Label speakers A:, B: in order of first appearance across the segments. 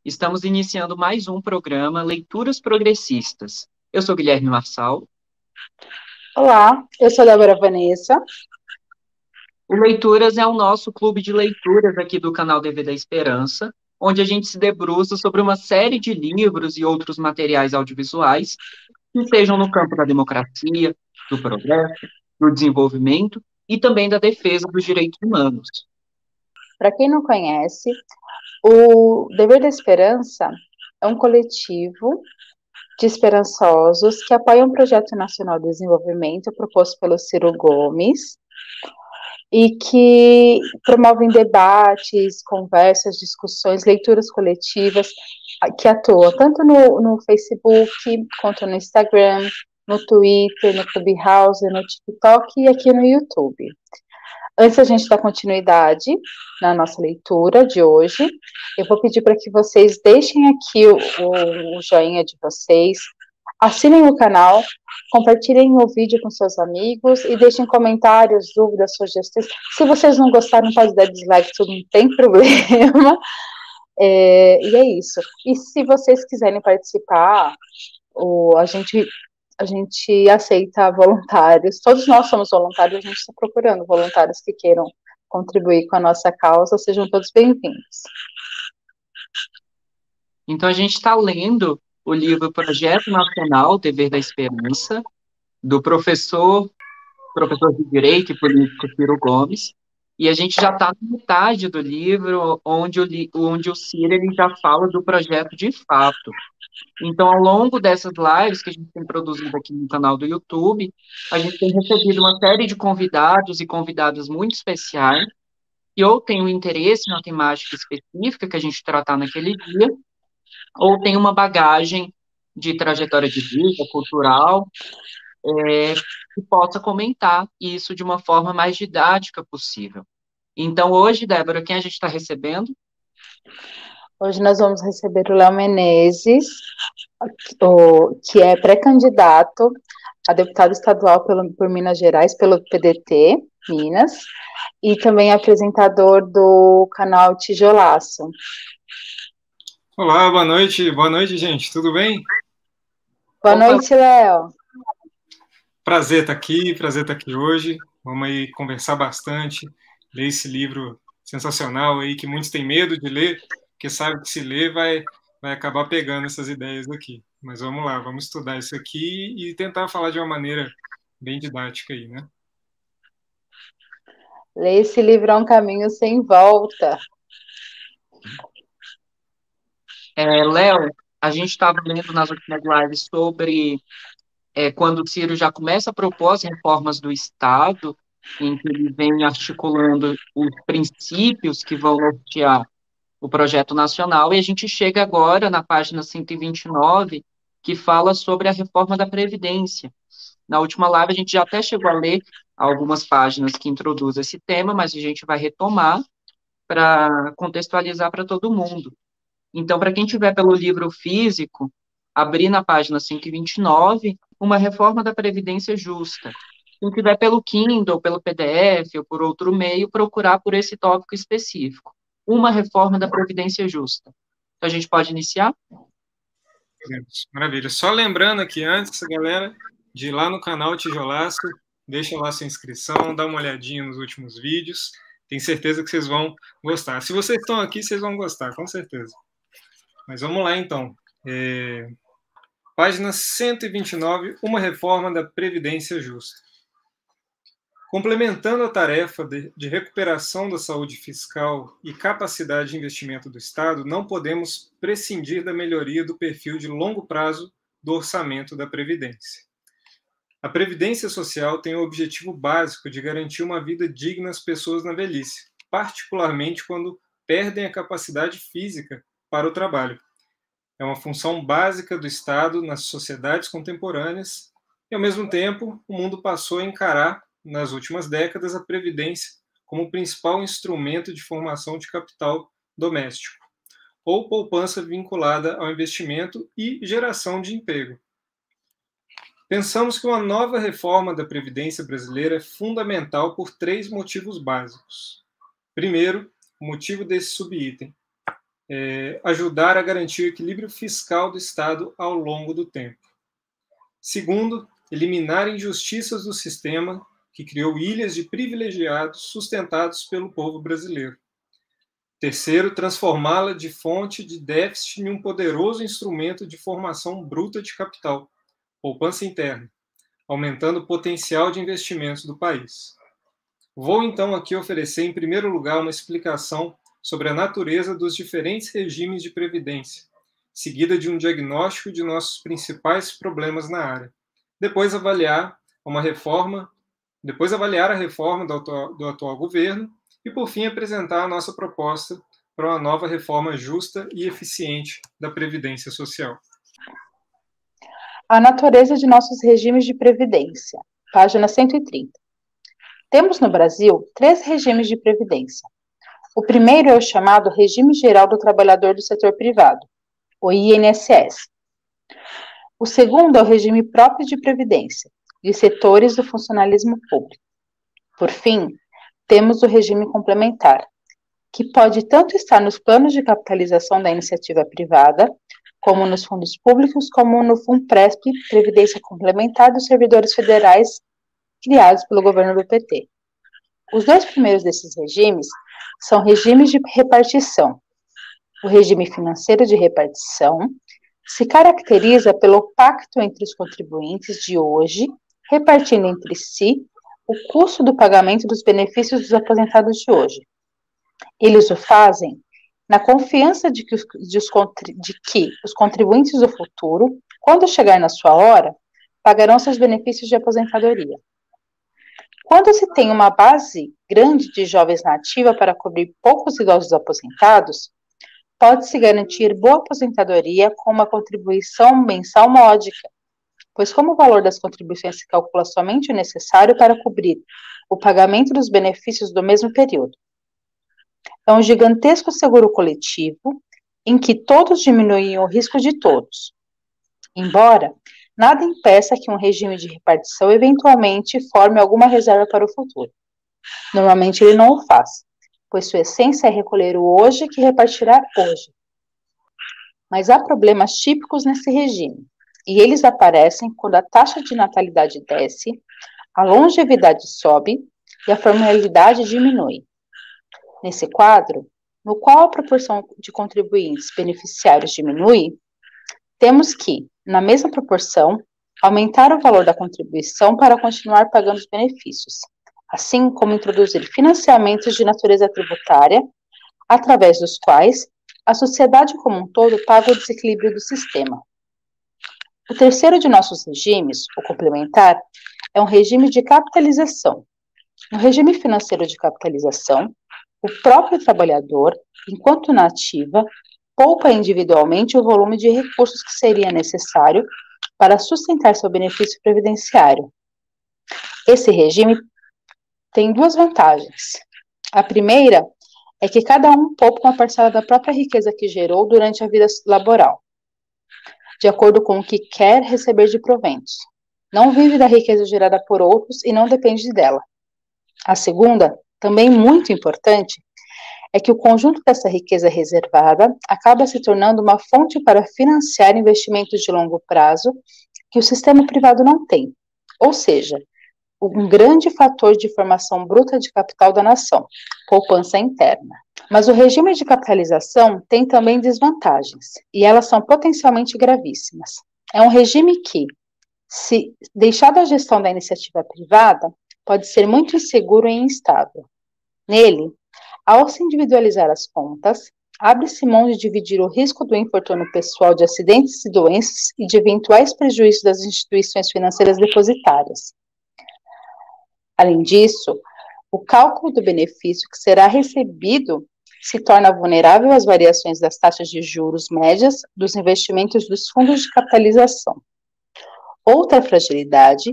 A: Estamos iniciando mais um programa Leituras Progressistas. Eu sou Guilherme Marçal.
B: Olá, eu sou a Débora Vanessa.
A: O Leituras é o nosso clube de leituras aqui do canal TV da Esperança, onde a gente se debruça sobre uma série de livros e outros materiais audiovisuais que sejam no campo da democracia, do progresso, do desenvolvimento e também da defesa dos direitos humanos.
B: Para quem não conhece, o Dever da Esperança é um coletivo de esperançosos que apoia um projeto nacional de desenvolvimento proposto pelo Ciro Gomes e que promovem debates, conversas, discussões, leituras coletivas que atuam tanto no Facebook quanto no Instagram, no Twitter, no Clubhouse, no TikTok e aqui no YouTube. Antes da gente dar continuidade na nossa leitura de hoje, eu vou pedir para que vocês deixem aqui o joinha de vocês, assinem o canal, compartilhem o vídeo com seus amigos e deixem comentários, dúvidas, sugestões. Se vocês não gostaram, pode dar dislike, tudo não tem problema. E é isso. E se vocês quiserem participar, a gente aceita voluntários. Todos nós somos voluntários, a gente está procurando voluntários que queiram contribuir com a nossa causa. Sejam todos bem-vindos.
A: Então, a gente está lendo o livro Projeto Nacional Dever da Esperança, do professor de Direito e Político Ciro Gomes, e a gente já está na metade do livro, onde o Ciro ele já fala do projeto de fato. Então, ao longo dessas lives que a gente tem produzido aqui no canal do YouTube, a gente tem recebido uma série de convidados e convidadas muito especiais, que ou têm um interesse na temática específica que a gente tratar naquele dia, ou tem uma bagagem de trajetória de vida, cultural, que possa comentar isso de uma forma mais didática possível. Então, hoje, Débora, quem a gente está recebendo?
B: Hoje nós vamos receber o Léo Menezes, que é pré-candidato a deputado estadual por Minas Gerais, pelo PDT, Minas, e também apresentador do canal Tijolaço.
C: Olá, boa noite, gente, tudo bem?
B: Boa
A: Opa,
B: noite, Léo.
C: Prazer estar aqui hoje. Vamos aí conversar bastante, ler esse livro sensacional aí que muitos têm medo de ler, porque sabe que se ler vai acabar pegando essas ideias aqui. Mas vamos lá, vamos estudar isso aqui e tentar falar de uma maneira bem didática aí, né?
B: Ler esse livro é um caminho sem volta.
A: Léo, a gente estava lendo nas últimas lives sobre quando o Ciro já começa a propor as reformas do Estado, em que ele vem articulando os princípios que vão nortear o projeto nacional, e a gente chega agora na página 129, que fala sobre a reforma da Previdência. Na última live, a gente já até chegou a ler algumas páginas que introduzem esse tema, mas a gente vai retomar para contextualizar para todo mundo. Então, para quem tiver pelo livro físico, abrir na página 129, uma reforma da Previdência Justa. Quem tiver pelo Kindle, pelo PDF ou por outro meio, procurar por esse tópico específico. Uma reforma da Previdência Justa. Então, a gente pode iniciar?
C: Maravilha. Só lembrando aqui antes, galera, de ir lá no canal Tijolaço, deixa lá sua inscrição, dá uma olhadinha nos últimos vídeos. Tenho certeza que vocês vão gostar. Se vocês estão aqui, vocês vão gostar, com certeza. Mas vamos lá, então. Página 129, uma reforma da Previdência Justa. Complementando a tarefa de recuperação da saúde fiscal e capacidade de investimento do Estado, não podemos prescindir da melhoria do perfil de longo prazo do orçamento da Previdência. A Previdência Social tem o objetivo básico de garantir uma vida digna às pessoas na velhice, particularmente quando perdem a capacidade física para o trabalho. É uma função básica do Estado nas sociedades contemporâneas e, ao mesmo tempo, o mundo passou a encarar, nas últimas décadas, a Previdência como o principal instrumento de formação de capital doméstico, ou poupança vinculada ao investimento e geração de emprego. Pensamos que uma nova reforma da Previdência brasileira é fundamental por três motivos básicos. Primeiro, o motivo desse subitem. ajudar a garantir o equilíbrio fiscal do Estado ao longo do tempo. Segundo, eliminar injustiças do sistema que criou ilhas de privilegiados sustentados pelo povo brasileiro. Terceiro, transformá-la de fonte de déficit em um poderoso instrumento de formação bruta de capital, poupança interna, aumentando o potencial de investimentos do país. Vou então aqui oferecer, em primeiro lugar, uma explicação sobre a natureza dos diferentes regimes de previdência, seguida de um diagnóstico de nossos principais problemas na área. Depois avaliar a reforma do atual governo e, por fim, apresentar a nossa proposta para uma nova reforma justa e eficiente da Previdência Social.
B: A natureza de nossos regimes de previdência, página 130. Temos no Brasil 3 regimes de previdência. O primeiro é o chamado Regime Geral do Trabalhador do Setor Privado, o INSS. O segundo é o regime próprio de previdência, de setores do funcionalismo público. Por fim, temos o regime complementar, que pode tanto estar nos planos de capitalização da iniciativa privada, como nos fundos públicos, como no FUNPRESP, Previdência Complementar dos Servidores Federais, criados pelo governo do PT. Os 2 primeiros desses regimes são regimes de repartição. O regime financeiro de repartição se caracteriza pelo pacto entre os contribuintes de hoje, repartindo entre si o custo do pagamento dos benefícios dos aposentados de hoje. Eles o fazem na confiança de que os contribuintes do futuro, quando chegar na sua hora, pagarão seus benefícios de aposentadoria. Quando se tem uma base grande de jovens na ativa para cobrir poucos idosos aposentados, pode-se garantir boa aposentadoria com uma contribuição mensal módica, pois como o valor das contribuições se calcula somente o necessário para cobrir o pagamento dos benefícios do mesmo período. É um gigantesco seguro coletivo em que todos diminuem o risco de todos. Embora nada impeça que um regime de repartição eventualmente forme alguma reserva para o futuro. Normalmente ele não o faz, pois sua essência é recolher o hoje que repartirá hoje. Mas há problemas típicos nesse regime, e eles aparecem quando a taxa de natalidade desce, a longevidade sobe e a formalidade diminui. Nesse quadro, no qual a proporção de contribuintes beneficiários diminui, temos que, na mesma proporção, aumentar o valor da contribuição para continuar pagando os benefícios, assim como introduzir financiamentos de natureza tributária, através dos quais a sociedade como um todo paga o desequilíbrio do sistema. O terceiro de nossos regimes, o complementar, é um regime de capitalização. No regime financeiro de capitalização, o próprio trabalhador, enquanto na ativa, poupa individualmente o volume de recursos que seria necessário para sustentar seu benefício previdenciário. Esse regime tem 2 vantagens. A primeira é que cada um poupa uma parcela da própria riqueza que gerou durante a vida laboral, de acordo com o que quer receber de proventos. Não vive da riqueza gerada por outros e não depende dela. A segunda, também muito importante, é que o conjunto dessa riqueza reservada acaba se tornando uma fonte para financiar investimentos de longo prazo que o sistema privado não tem, ou seja, um grande fator de formação bruta de capital da nação, poupança interna. Mas o regime de capitalização tem também desvantagens, e elas são potencialmente gravíssimas. É um regime que, se deixado à gestão da iniciativa privada, pode ser muito inseguro e instável. Nele, ao se individualizar as contas, abre-se mão de dividir o risco do infortúnio pessoal de acidentes e doenças e de eventuais prejuízos das instituições financeiras depositárias. Além disso, o cálculo do benefício que será recebido se torna vulnerável às variações das taxas de juros médias dos investimentos dos fundos de capitalização. Outra fragilidade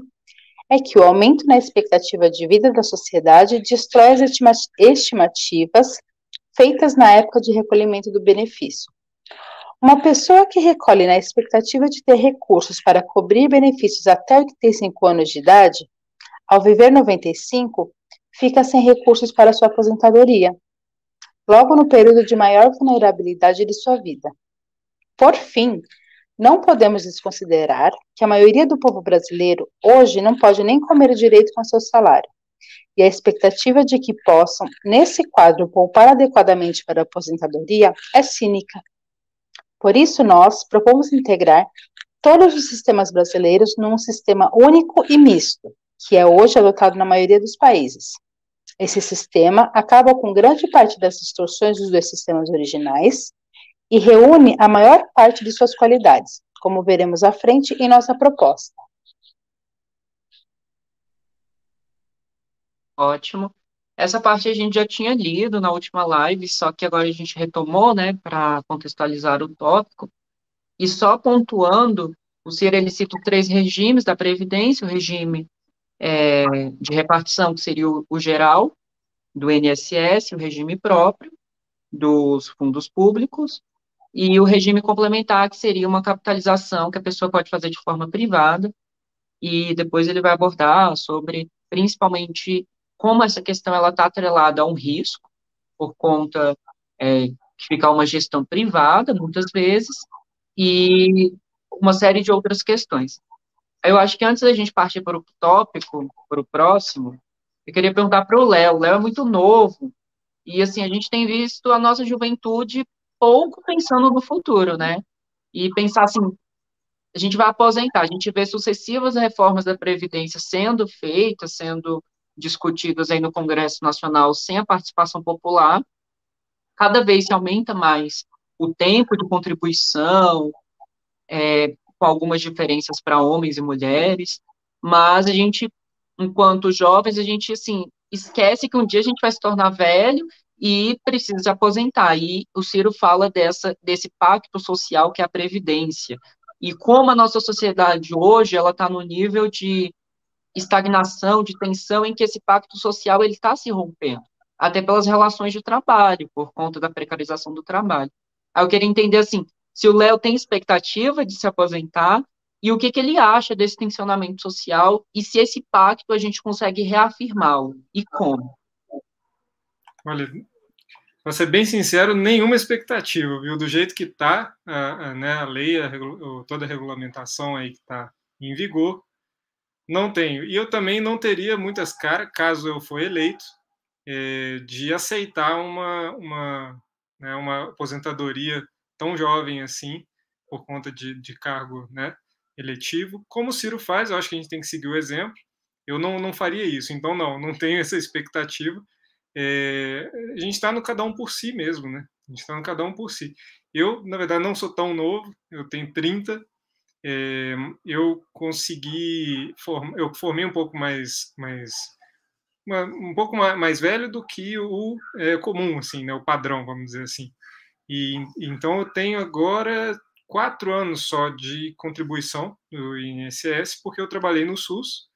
B: é que o aumento na expectativa de vida da sociedade destrói as estimativas feitas na época de recolhimento do benefício. Uma pessoa que recolhe na expectativa de ter recursos para cobrir benefícios até 85 anos de idade, ao viver 95, fica sem recursos para sua aposentadoria. logo no período de maior vulnerabilidade de sua vida. Por fim, não podemos desconsiderar que a maioria do povo brasileiro hoje não pode nem comer direito com seu salário, e a expectativa de que possam, nesse quadro, poupar adequadamente para a aposentadoria é cínica. Por isso, nós propomos integrar todos os sistemas brasileiros num sistema único e misto, que é hoje adotado na maioria dos países. Esse sistema acaba com grande parte das distorções dos dois sistemas originais e reúne a maior parte de suas qualidades, como veremos à frente em nossa proposta.
A: Ótimo. Essa parte a gente já tinha lido na última live, só que agora a gente retomou, né, para contextualizar o tópico. E só pontuando, o CIR ele cita 3 regimes da Previdência: o regime de repartição, que seria o geral, do INSS, o regime próprio dos fundos públicos, e o regime complementar, que seria uma capitalização que a pessoa pode fazer de forma privada, e depois ele vai abordar sobre, principalmente, como essa questão ela está atrelada a um risco, por conta de ficar uma gestão privada, muitas vezes, e uma série de outras questões. Eu acho que antes da gente partir para o tópico, para o próximo, eu queria perguntar para o Léo. O Léo é muito novo, e assim, a gente tem visto a nossa juventude pouco pensando no futuro, né? E pensar assim, a gente vai aposentar, a gente vê sucessivas reformas da Previdência sendo feitas, sendo discutidas aí no Congresso Nacional sem a participação popular, cada vez se aumenta mais o tempo de contribuição, com algumas diferenças para homens e mulheres, mas a gente, enquanto jovens, a gente, assim, esquece que um dia a gente vai se tornar velho e precisa se aposentar, e o Ciro fala desse pacto social que é a Previdência, e como a nossa sociedade hoje, ela está no nível de estagnação, de tensão, em que esse pacto social ele está se rompendo, até pelas relações de trabalho, por conta da precarização do trabalho. Aí eu queria entender, assim, se o Léo tem expectativa de se aposentar e o que ele acha desse tensionamento social e se esse pacto a gente consegue reafirmá-lo e como.
C: Olha, para ser bem sincero, nenhuma expectativa, viu? Do jeito que está, né, a lei, toda a regulamentação aí que está em vigor, não tenho. E eu também não teria muitas caras, caso eu for eleito, de aceitar né, uma aposentadoria tão jovem assim, por conta de cargo, né, eletivo. Como o Ciro faz, eu acho que a gente tem que seguir o exemplo. Eu não faria isso, então não tenho essa expectativa. A gente está no cada um por si mesmo, né? A gente está no cada um por si. Eu, na verdade, não sou tão novo, eu tenho 30, eu consegui, eu formei um pouco um pouco mais velho do que o comum, assim, né, o padrão, vamos dizer assim. E então eu tenho agora 4 anos só de contribuição do INSS, porque eu trabalhei no SUS,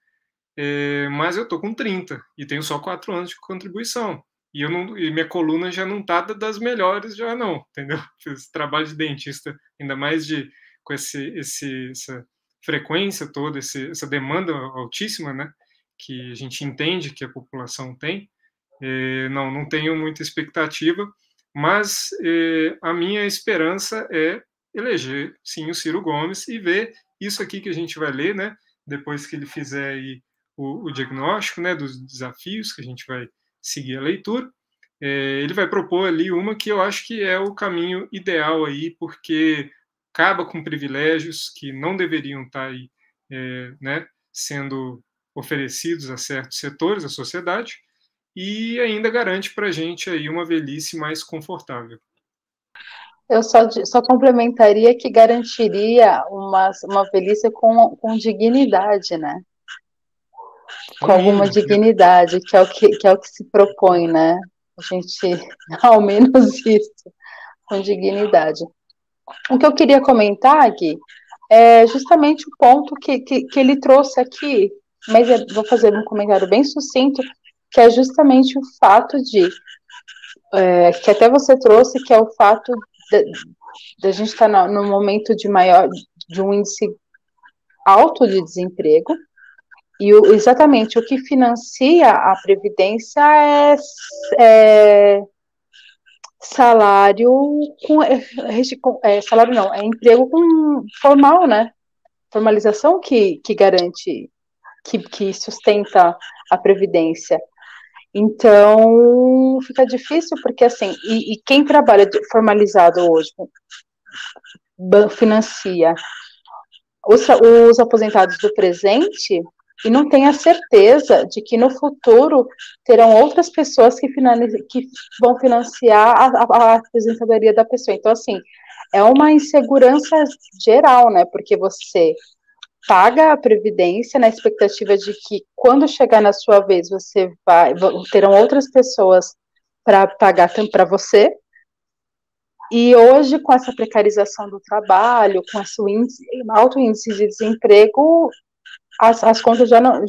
C: mas eu tô com 30 e tenho só 4 anos de contribuição. E minha coluna já não tá das melhores, já não, entendeu? Esse trabalho de dentista, ainda mais com essa frequência toda, essa demanda altíssima, né? Que a gente entende que a população tem. Não tenho muita expectativa, mas a minha esperança é eleger, sim, o Ciro Gomes e ver isso aqui que a gente vai ler, né? Depois que ele fizer aí o diagnóstico, né, dos desafios que a gente vai seguir a leitura, ele vai propor ali uma que eu acho que é o caminho ideal aí, porque acaba com privilégios que não deveriam estar aí, né, sendo oferecidos a certos setores da sociedade e ainda garante para a gente aí uma velhice mais confortável.
B: Eu só complementaria que garantiria uma velhice com dignidade, né? Com alguma dignidade, que é o que se propõe, né? A gente, ao menos isso, com dignidade. O que eu queria comentar, Gui, é justamente o ponto que ele trouxe aqui, mas vou fazer um comentário bem sucinto, que é justamente o fato que até você trouxe, que é o fato de a gente estar no momento de um índice alto de desemprego, e exatamente o que financia a Previdência salário salário não, é emprego formal, né? Formalização que garante, que sustenta a previdência. Então, fica difícil porque, assim, e quem trabalha formalizado hoje, financia os aposentados do presente e não tem a certeza de que no futuro terão outras pessoas que vão financiar a aposentadoria da pessoa. Então, assim, é uma insegurança geral, né? Porque você paga a previdência na expectativa de que quando chegar na sua vez terão outras pessoas para pagar para você. E hoje, com essa precarização do trabalho, com esse alto índice de desemprego, as contas já não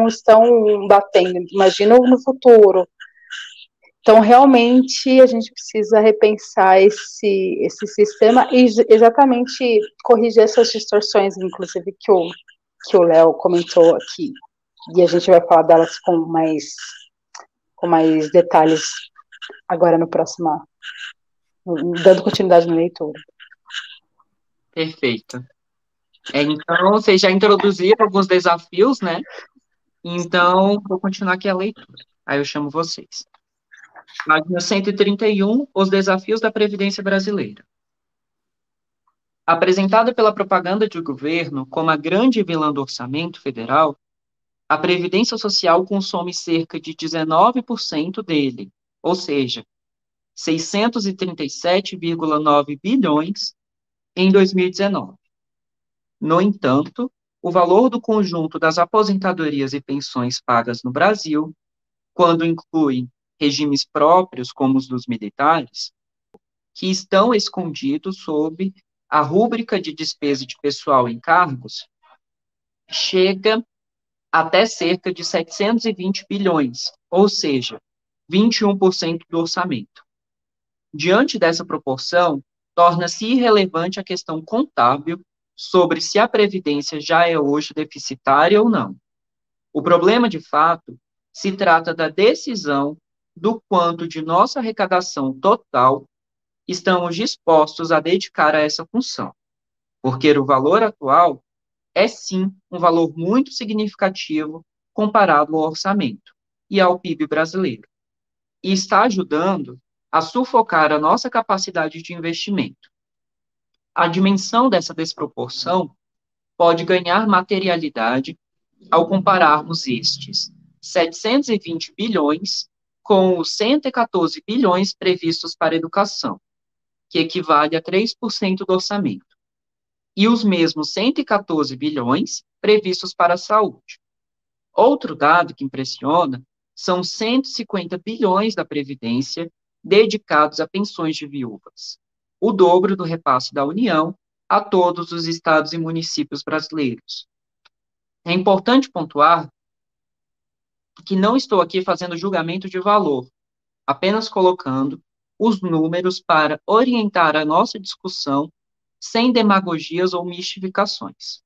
B: estão batendo. Imagina no futuro. Então, realmente, a gente precisa repensar esse sistema e exatamente corrigir essas distorções, inclusive, que o Léo comentou aqui. E a gente vai falar delas com mais detalhes agora no próximo, dando continuidade na leitura.
A: Perfeito. Então, vocês já introduziram alguns desafios, né? Então, vou continuar aqui a leitura. Aí eu chamo vocês. Página 131, os desafios da Previdência Brasileira. Apresentada pela propaganda de governo como a grande vilã do orçamento federal, a Previdência Social consome cerca de 19% dele, ou seja, 637,9 bilhões em 2019. No entanto, o valor do conjunto das aposentadorias e pensões pagas no Brasil, quando inclui regimes próprios como os dos militares, que estão escondidos sob a rúbrica de despesa de pessoal em cargos, chega até cerca de 720 bilhões, ou seja, 21% do orçamento. Diante dessa proporção, torna-se irrelevante a questão contábil sobre se a Previdência já é hoje deficitária ou não. O problema, de fato, se trata da decisão do quanto de nossa arrecadação total estamos dispostos a dedicar a essa função, porque o valor atual é, sim, um valor muito significativo comparado ao orçamento e ao PIB brasileiro, e está ajudando a sufocar a nossa capacidade de investimento. A dimensão dessa desproporção pode ganhar materialidade ao compararmos estes 720 bilhões com os 114 bilhões previstos para a educação, que equivale a 3% do orçamento, e os mesmos 114 bilhões previstos para a saúde. Outro dado que impressiona são 150 bilhões da Previdência dedicados a pensões de viúvas, o dobro do repasse da União a todos os estados e municípios brasileiros. É importante pontuar que não estou aqui fazendo julgamento de valor, apenas colocando os números para orientar a nossa discussão sem demagogias ou mistificações.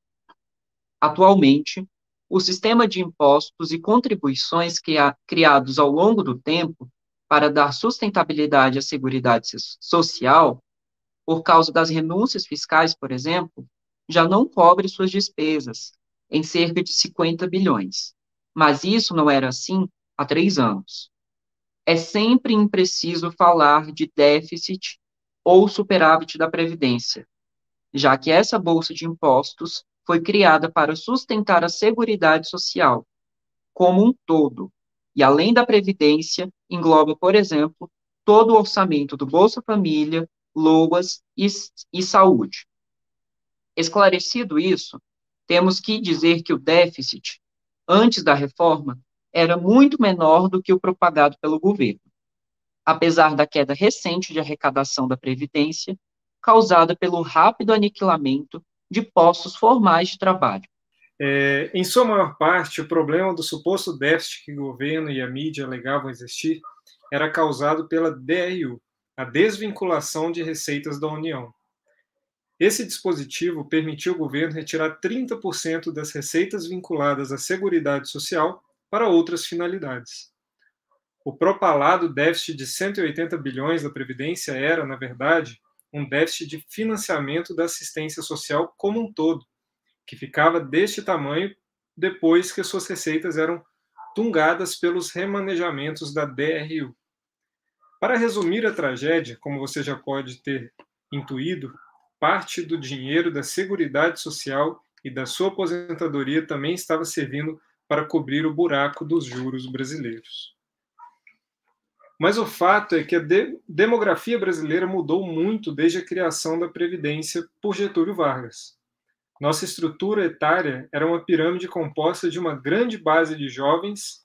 A: Atualmente, o sistema de impostos e contribuições criados ao longo do tempo para dar sustentabilidade à Seguridade Social, por causa das renúncias fiscais, por exemplo, já não cobre suas despesas, em cerca de 50 bilhões. Mas isso não era assim há 3 anos. É sempre impreciso falar de déficit ou superávit da Previdência, já que essa bolsa de impostos foi criada para sustentar a Seguridade Social como um todo, e além da Previdência, engloba, por exemplo, todo o orçamento do Bolsa Família, LOAS e Saúde. Esclarecido isso, temos que dizer que o déficit, antes da reforma, era muito menor do que o propagado pelo governo, apesar da queda recente de arrecadação da Previdência, causada pelo rápido aniquilamento de postos formais de trabalho.
C: Em sua maior parte, o problema do suposto déficit que o governo e a mídia alegavam existir era causado pela DRU, a desvinculação de receitas da União. Esse dispositivo permitiu ao governo retirar 30% das receitas vinculadas à Seguridade Social para outras finalidades. O propalado déficit de 180 bilhões da Previdência era, na verdade, um déficit de financiamento da assistência social como um todo, que ficava deste tamanho depois que suas receitas eram tungadas pelos remanejamentos da DRU. Para resumir a tragédia, como você já pode ter intuído, parte do dinheiro da Seguridade Social e da sua aposentadoria também estava servindo para cobrir o buraco dos juros brasileiros. Mas o fato é que a demografia brasileira mudou muito desde a criação da Previdência por Getúlio Vargas. Nossa estrutura etária era uma pirâmide composta de uma grande base de jovens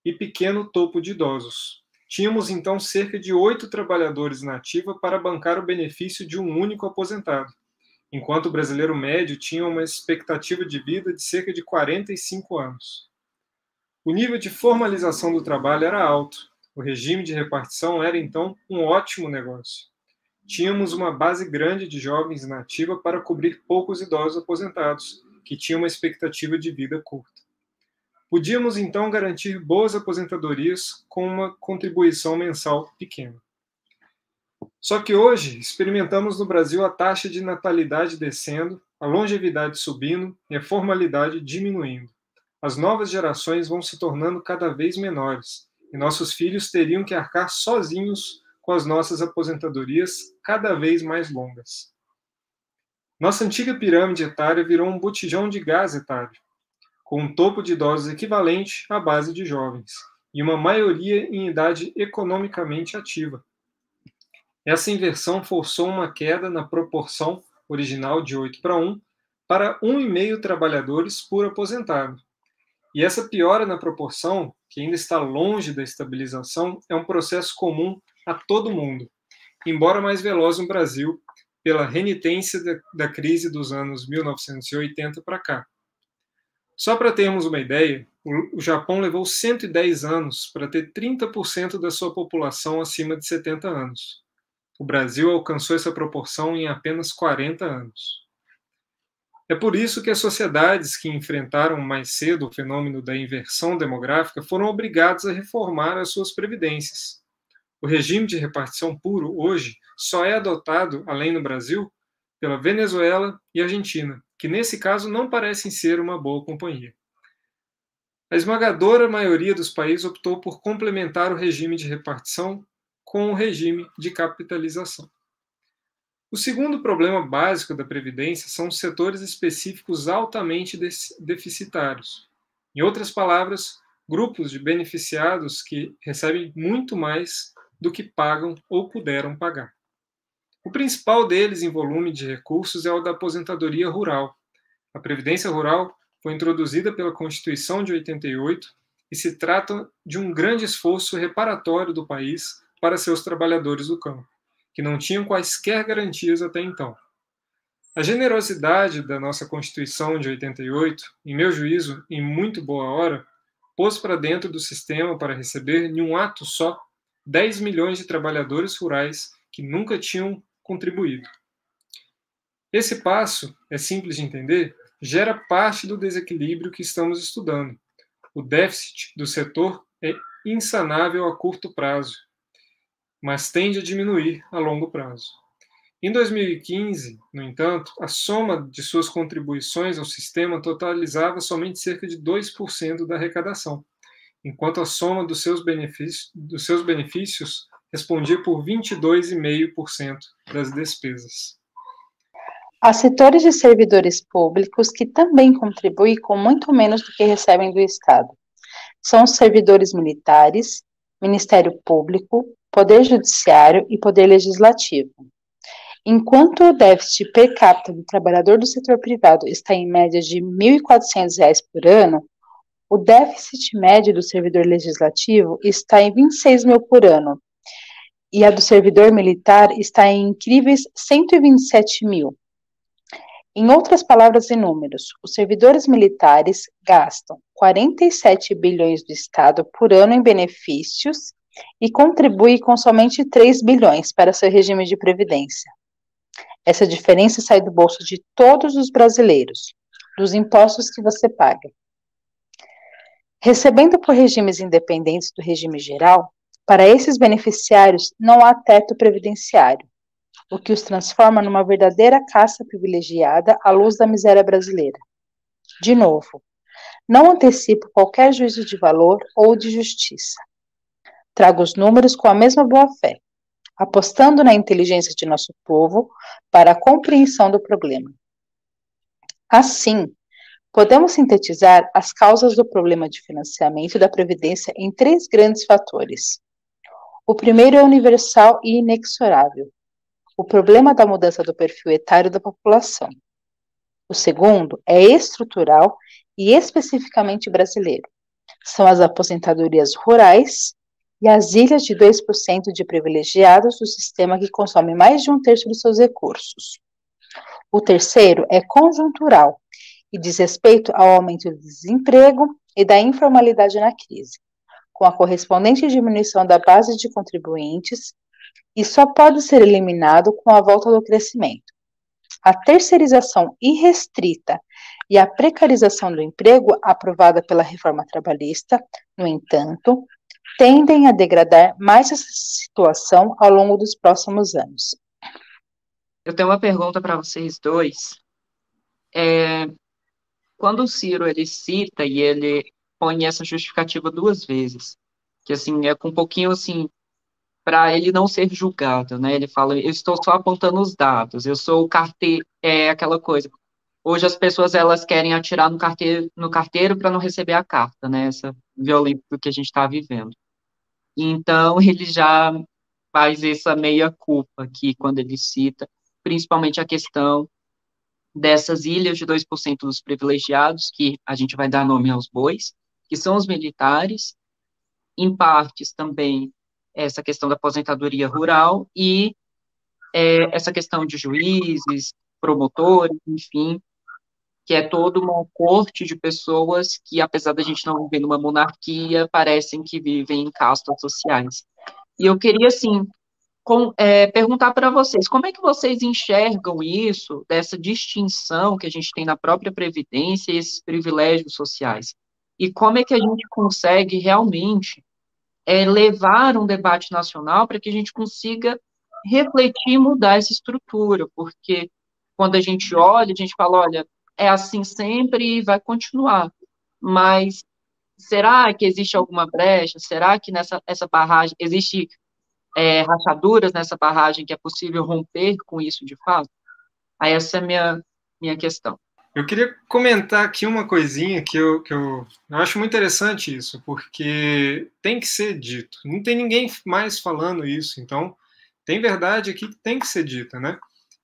C: e pequeno topo de idosos. Tínhamos então cerca de 8 trabalhadores na ativa para bancar o benefício de um único aposentado, enquanto o brasileiro médio tinha uma expectativa de vida de cerca de 45 anos. O nível de formalização do trabalho era alto. O regime de repartição era, então, um ótimo negócio. Tínhamos uma base grande de jovens na ativa para cobrir poucos idosos aposentados, que tinham uma expectativa de vida curta. Podíamos, então, garantir boas aposentadorias com uma contribuição mensal pequena. Só que hoje experimentamos no Brasil a taxa de natalidade descendo, a longevidade subindo e a formalidade diminuindo. As novas gerações vão se tornando cada vez menores, e nossos filhos teriam que arcar sozinhos com as nossas aposentadorias cada vez mais longas. Nossa antiga pirâmide etária virou um botijão de gás etário, com um topo de idosos equivalente à base de jovens, e uma maioria em idade economicamente ativa. Essa inversão forçou uma queda na proporção original de 8:1 para 1,5 trabalhadores por aposentado. E essa piora na proporção, que ainda está longe da estabilização, é um processo comum a todo mundo, embora mais veloz no Brasil, pela renitência da crise dos anos 1980 para cá. Só para termos uma ideia, o Japão levou 110 anos para ter 30% da sua população acima de 70 anos. O Brasil alcançou essa proporção em apenas 40 anos. É por isso que as sociedades que enfrentaram mais cedo o fenômeno da inversão demográfica foram obrigadas a reformar as suas previdências. O regime de repartição puro, hoje, só é adotado, além no Brasil, pela Venezuela e Argentina, que nesse caso não parecem ser uma boa companhia. A esmagadora maioria dos países optou por complementar o regime de repartição com o regime de capitalização. O segundo problema básico da Previdência são os setores específicos altamente deficitários. Em outras palavras, grupos de beneficiados que recebem muito mais do que pagam ou puderam pagar. O principal deles em volume de recursos é o da aposentadoria rural. A Previdência Rural foi introduzida pela Constituição de 88 e se trata de um grande esforço reparatório do país para seus trabalhadores do campo, que não tinham quaisquer garantias até então. A generosidade da nossa Constituição de 88, em meu juízo, em muito boa hora, pôs para dentro do sistema para receber, em um ato só, 10 milhões de trabalhadores rurais que nunca tinham contribuído. Esse passo, é simples de entender, gera parte do desequilíbrio que estamos estudando. O déficit do setor é insanável a curto prazo, mas tende a diminuir a longo prazo. Em 2015, no entanto, a soma de suas contribuições ao sistema totalizava somente cerca de 2% da arrecadação, enquanto a soma dos seus benefícios respondia por 22,5% das despesas.
B: Há setores de servidores públicos que também contribuem com muito menos do que recebem do Estado. São os servidores militares, Ministério Público, Poder Judiciário e Poder Legislativo. Enquanto o déficit per capita do trabalhador do setor privado está em média de R$ 1.400 por ano, o déficit médio do servidor legislativo está em 26 mil por ano, e a do servidor militar está em incríveis 127 mil. Em outras palavras e números, os servidores militares gastam 47 bilhões do Estado por ano em benefícios e contribuem com somente 3 bilhões para seu regime de previdência. Essa diferença sai do bolso de todos os brasileiros, dos impostos que você paga. Recebendo por regimes independentes do regime geral, Para esses beneficiários, não há teto previdenciário, o que os transforma numa verdadeira casta privilegiada à luz da miséria brasileira. De novo, não antecipo qualquer juízo de valor ou de justiça. Trago os números com a mesma boa-fé, apostando na inteligência de nosso povo para a compreensão do problema. Assim, podemos sintetizar as causas do problema de financiamento da Previdência em 3 grandes fatores. O primeiro é universal e inexorável: o problema da mudança do perfil etário da população. O segundo é estrutural e especificamente brasileiro. São as aposentadorias rurais e as ilhas de 2% de privilegiados do sistema que consome mais de 1/3 dos seus recursos. O terceiro é conjuntural e diz respeito ao aumento do desemprego e da informalidade na crise, com a correspondente diminuição da base de contribuintes, e só pode ser eliminado com a volta do crescimento. A terceirização irrestrita e a precarização do emprego, aprovada pela reforma trabalhista, no entanto, tendem a degradar mais essa situação ao longo dos próximos anos.
A: Eu tenho uma pergunta para vocês dois. Quando o Ciro ele cita e ele põe essa justificativa 2 vezes, que assim é com um pouquinho assim para ele não ser julgado, né? Ele fala, eu estou só apontando os dados, eu sou o carteiro, é aquela coisa. Hoje as pessoas elas querem atirar no carteiro para não receber a carta, né? Essa violência que a gente está vivendo. Então ele já faz essa meia-culpa aqui quando ele cita, principalmente a questão dessas ilhas de 2% dos privilegiados, que a gente vai dar nome aos bois, que são os militares, em partes também essa questão da aposentadoria rural e essa questão de juízes, promotores, enfim, que é toda uma corte de pessoas que, apesar da gente não viver numa monarquia, parecem que vivem em castas sociais. E eu queria, assim, perguntar para vocês, como é que vocês enxergam isso, dessa distinção que a gente tem na própria Previdência e esses privilégios sociais? E como é que a gente consegue realmente levar um debate nacional para que a gente consiga refletir e mudar essa estrutura? Porque quando a gente olha, a gente fala, olha, é assim sempre e vai continuar. Mas será que existe alguma brecha? Será que essa barragem, existe rachaduras nessa barragem que é possível romper com isso de fato? Aí essa é a minha questão.
C: Eu queria comentar aqui uma coisinha que eu acho muito interessante isso, porque tem que ser dito. Não tem ninguém mais falando isso, então tem verdade aqui que tem que ser dita, né?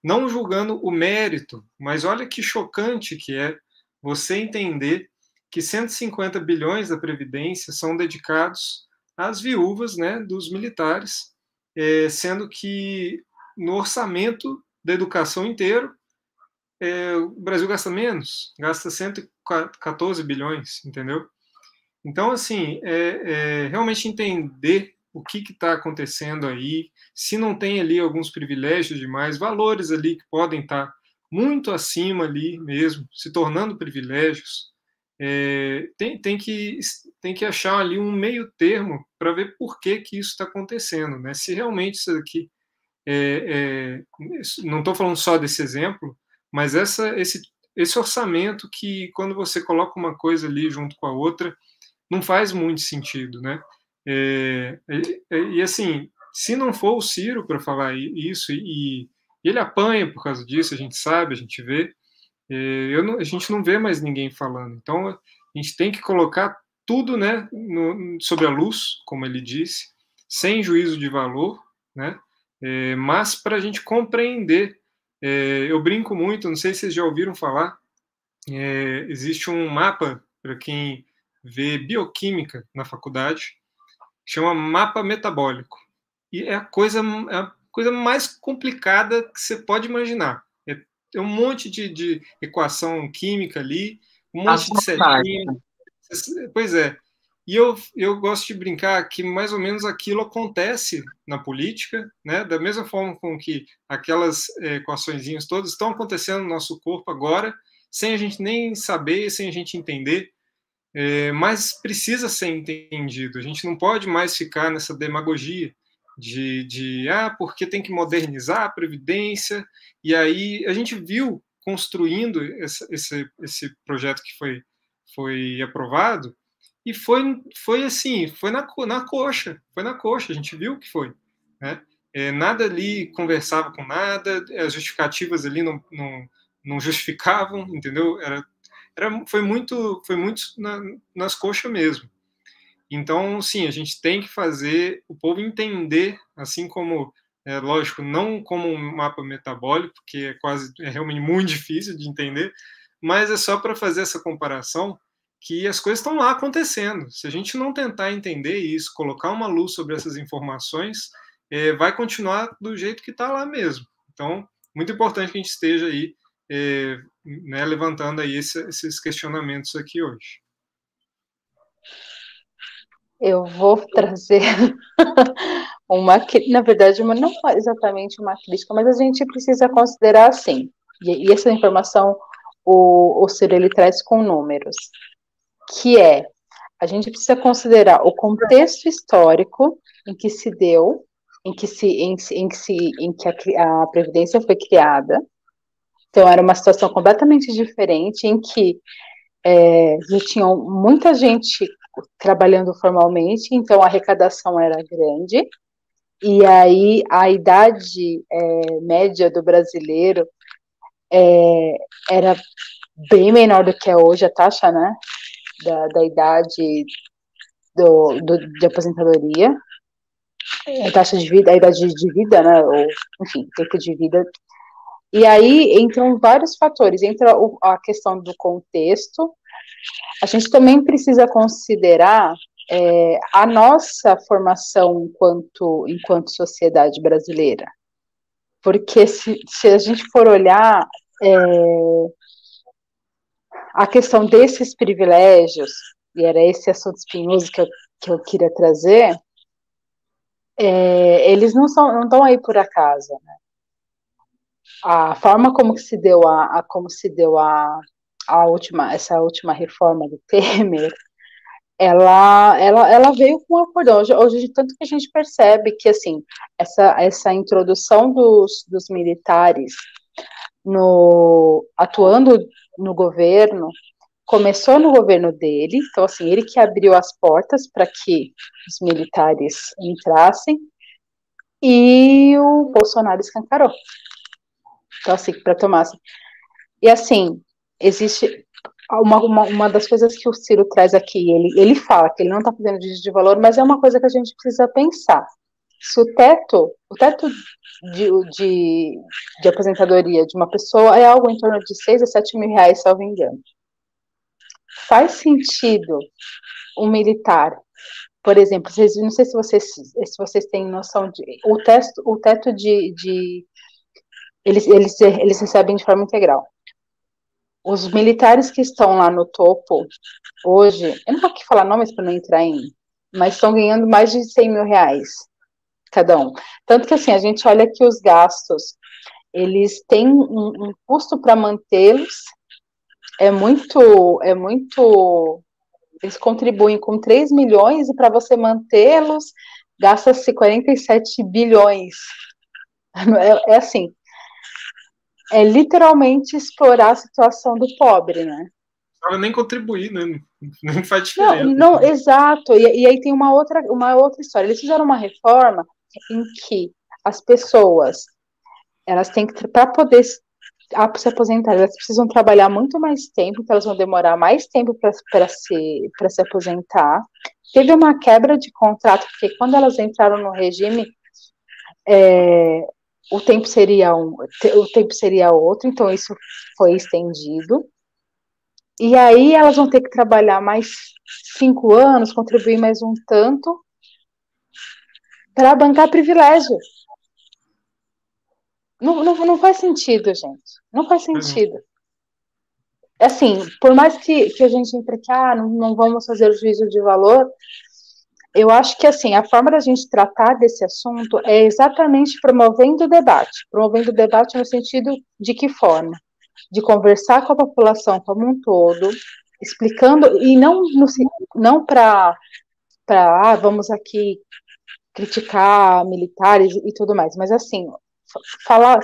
C: Não julgando o mérito, mas olha que chocante que é você entender que 150 bilhões da Previdência são dedicados às viúvas, né, dos militares, sendo que no orçamento da educação inteiro, o Brasil gasta menos, gasta 114 bilhões, entendeu? Então, assim, realmente entender o que está acontecendo aí, se não tem ali alguns privilégios demais, valores ali que podem estar muito acima ali mesmo, se tornando privilégios, tem que achar ali um meio termo para ver por que isso está acontecendo, né? Se realmente isso aqui, não estou falando só desse exemplo, mas esse orçamento que, quando você coloca uma coisa ali junto com a outra, não faz muito sentido, né? E assim, se não for o Ciro para falar isso, e ele apanha por causa disso, a gente sabe, a gente vê, a gente não vê mais ninguém falando. Então, a gente tem que colocar tudo, né, sobre a luz, como ele disse, sem juízo de valor, né? Mas para a gente compreender. Eu brinco muito, não sei se vocês já ouviram falar, existe um mapa para quem vê bioquímica na faculdade, chama mapa metabólico. E é a coisa mais complicada que você pode imaginar. É um monte de equação química ali, um monte de setinha. Pois é. E eu gosto de brincar que mais ou menos aquilo acontece na política, né? Da mesma forma com que aquelas equaçõezinhas todas estão acontecendo no nosso corpo agora, sem a gente nem saber, sem a gente entender. mas precisa ser entendido. A gente não pode mais ficar nessa demagogia porque tem que modernizar a Previdência, e aí a gente viu construindo esse projeto que foi aprovado, e foi assim, foi na coxa, a gente viu que foi, né? Nada ali conversava com nada, as justificativas ali não justificavam, entendeu? Foi muito nas coxas mesmo. Então, sim, a gente tem que fazer o povo entender, assim como, lógico, não como um mapa metabólico, porque é realmente muito difícil de entender, mas é só para fazer essa comparação que as coisas estão lá acontecendo. Se a gente não tentar entender isso, colocar uma luz sobre essas informações, vai continuar do jeito que está lá mesmo. Então, muito importante que a gente esteja aí, né, levantando aí esses questionamentos aqui hoje.
B: Eu vou trazer na verdade, não exatamente uma crítica, mas a gente precisa considerar assim, e essa informação o Ciro ele traz com números, que a gente precisa considerar o contexto histórico em que se deu, em que a Previdência foi criada. Então, era uma situação completamente diferente, em que já tinha muita gente trabalhando formalmente, então a arrecadação era grande, e aí a idade média do brasileiro era bem menor do que é hoje, a taxa, né, da idade de aposentadoria, a taxa de vida, a idade de vida, né, ou, enfim, tempo de vida. E aí entram vários fatores, entra a questão do contexto. A gente também precisa considerar a nossa formação enquanto sociedade brasileira. Porque se a gente for olhar a questão desses privilégios, e era esse assunto espinhoso que eu queria trazer, eles não estão aí por acaso, né? A forma como se deu essa última reforma do Temer, ela veio com um acordão. Hoje, tanto que a gente percebe que, assim, essa introdução dos militares atuando no governo, começou no governo dele, então, assim, ele que abriu as portas para que os militares entrassem, e o Bolsonaro escancarou. Então, assim, para tomar, assim. E, assim, existe uma das coisas que o Ciro traz aqui, ele fala que ele não está fazendo juízo de valor, mas é uma coisa que a gente precisa pensar. Se o teto de aposentadoria de uma pessoa é algo em torno de 6 a 7 mil reais, se eu não me engano. Faz sentido um militar, por exemplo, não sei se vocês têm noção de o teto de eles recebem de forma integral. Os militares que estão lá no topo hoje, eu não vou aqui falar nomes para não entrar mas estão ganhando mais de 100 mil reais cada um. Tanto que, assim, a gente olha que os gastos, eles têm um custo para mantê-los, eles contribuem com 3 milhões e para você mantê-los, gasta-se 47 bilhões. Assim, é literalmente explorar a situação do pobre, né?
C: Ela nem contribuir, né? Não faz diferença.
B: Não, exato. E aí tem uma outra história. Eles fizeram uma reforma em que as pessoas, elas têm que, para poder se aposentar, elas precisam trabalhar muito mais tempo, então elas vão demorar mais tempo para se aposentar. Teve uma quebra de contrato, porque quando elas entraram no regime, o tempo seria outro, então isso foi estendido. E aí elas vão ter que trabalhar mais 5 anos, contribuir mais um tanto, para bancar privilégio. Não faz sentido, gente. Não faz sentido. Assim, por mais que a gente entre aqui, não vamos fazer o juízo de valor, eu acho que, assim, a forma da gente tratar desse assunto é exatamente promovendo o debate. Promovendo o debate no sentido de que forma? De conversar com a população como um todo, explicando, e não para vamos aqui criticar militares e tudo mais, mas assim,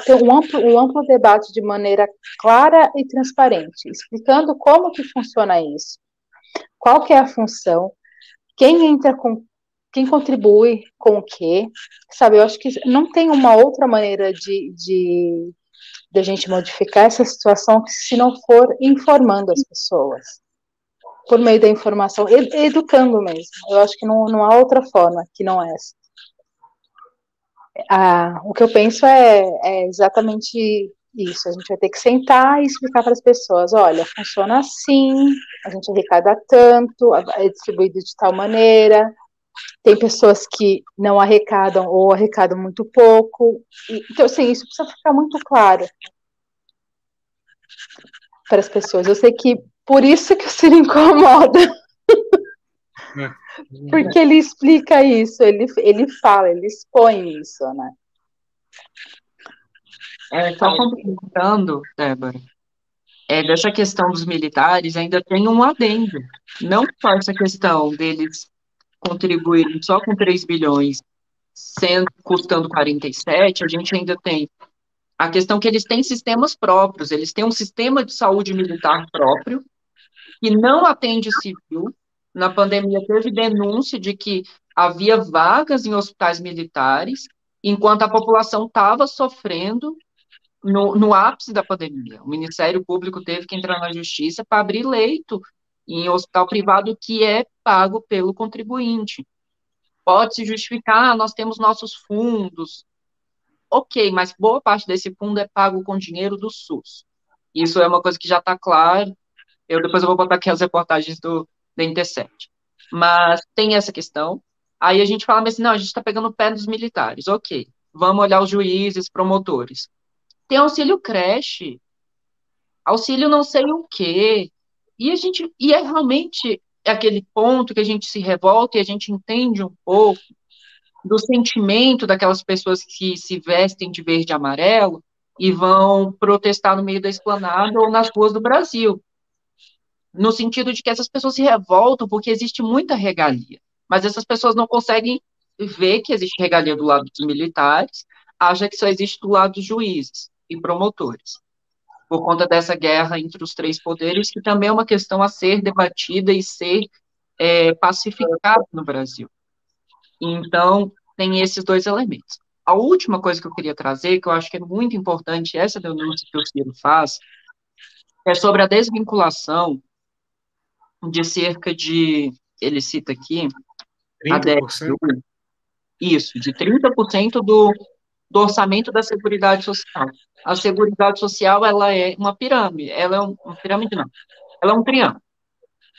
B: ter um amplo debate de maneira clara e transparente, explicando como que funciona isso, qual que é a função, quem contribui com o quê, sabe? Eu acho que não tem uma outra maneira de a gente modificar essa situação se não for informando as pessoas, por meio da informação, educando mesmo. Eu acho que não há outra forma que não essa. O que eu penso é exatamente isso. A gente vai ter que sentar e explicar para as pessoas: olha, funciona assim, a gente arrecada tanto, é distribuído de tal maneira. Tem pessoas que não arrecadam ou arrecadam muito pouco. Então, assim, isso precisa ficar muito claro para as pessoas. Eu sei que por isso que o Ciro incomoda. Porque ele explica isso, ele fala, ele expõe isso, né?
A: Só complementando, Débora, dessa questão dos militares, ainda tem um adendo. Não só essa questão deles contribuírem só com 3 bilhões, custando 47, a gente ainda tem a questão que eles têm sistemas próprios, eles têm um sistema de saúde militar próprio, que não atende civil. Na pandemia teve denúncia de que havia vagas em hospitais militares, enquanto a população estava sofrendo no ápice da pandemia. O Ministério Público teve que entrar na justiça para abrir leito em hospital privado que é pago pelo contribuinte. Pode-se justificar, nós temos nossos fundos. Ok, mas boa parte desse fundo é pago com dinheiro do SUS. Isso é uma coisa que já está claro. Depois eu vou botar aqui as reportagens da Intercept. Mas tem essa questão. Aí a gente fala, mas não, a gente está pegando o pé dos militares. Ok, vamos olhar os juízes, promotores. Tem auxílio creche, auxílio não sei o quê. E é realmente aquele ponto que a gente se revolta e a gente entende um pouco do sentimento daquelas pessoas que se vestem de verde e amarelo e vão protestar no meio da esplanada ou nas ruas do Brasil. No sentido de que essas pessoas se revoltam porque existe muita regalia, mas essas pessoas não conseguem ver que existe regalia do lado dos militares, acha que só existe do lado dos juízes e promotores, por conta dessa guerra entre os três poderes, que também é uma questão a ser debatida e ser pacificada no Brasil. Então, tem esses dois elementos. A última coisa que eu queria trazer, que eu acho que é muito importante, essa denúncia que o Ciro faz, é sobre a desvinculação de cerca de, ele cita aqui,
C: 30%?
A: Isso, de 30% do orçamento da Seguridade Social. A Seguridade Social, ela é uma pirâmide, uma pirâmide não, ela é um triângulo.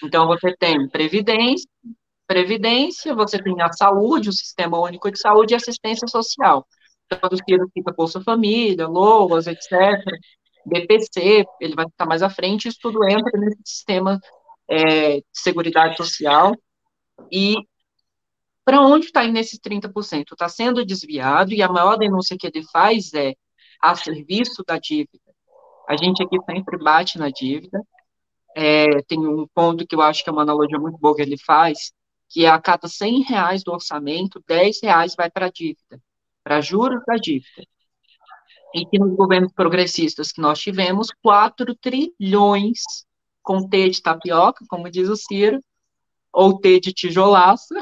A: Então, você tem previdência, você tem a saúde, o Sistema Único de Saúde e assistência social. Então, os que fica Bolsa Família, LOAS, etc., BPC, ele vai estar mais à frente, isso tudo entra nesse sistema de Seguridade Social. E para onde está indo esses 30%? Está sendo desviado, e a maior denúncia que ele faz é a serviço da dívida. A gente aqui sempre bate na dívida. Tem um ponto que eu acho que é uma analogia muito boa que ele faz, que é a cada R$ 100 do orçamento, R$ 10 vai para a dívida, para juros da dívida. E que nos governos progressistas que nós tivemos, 4 trilhões, com T de tapioca, como diz o Ciro, ou T de tijolaço,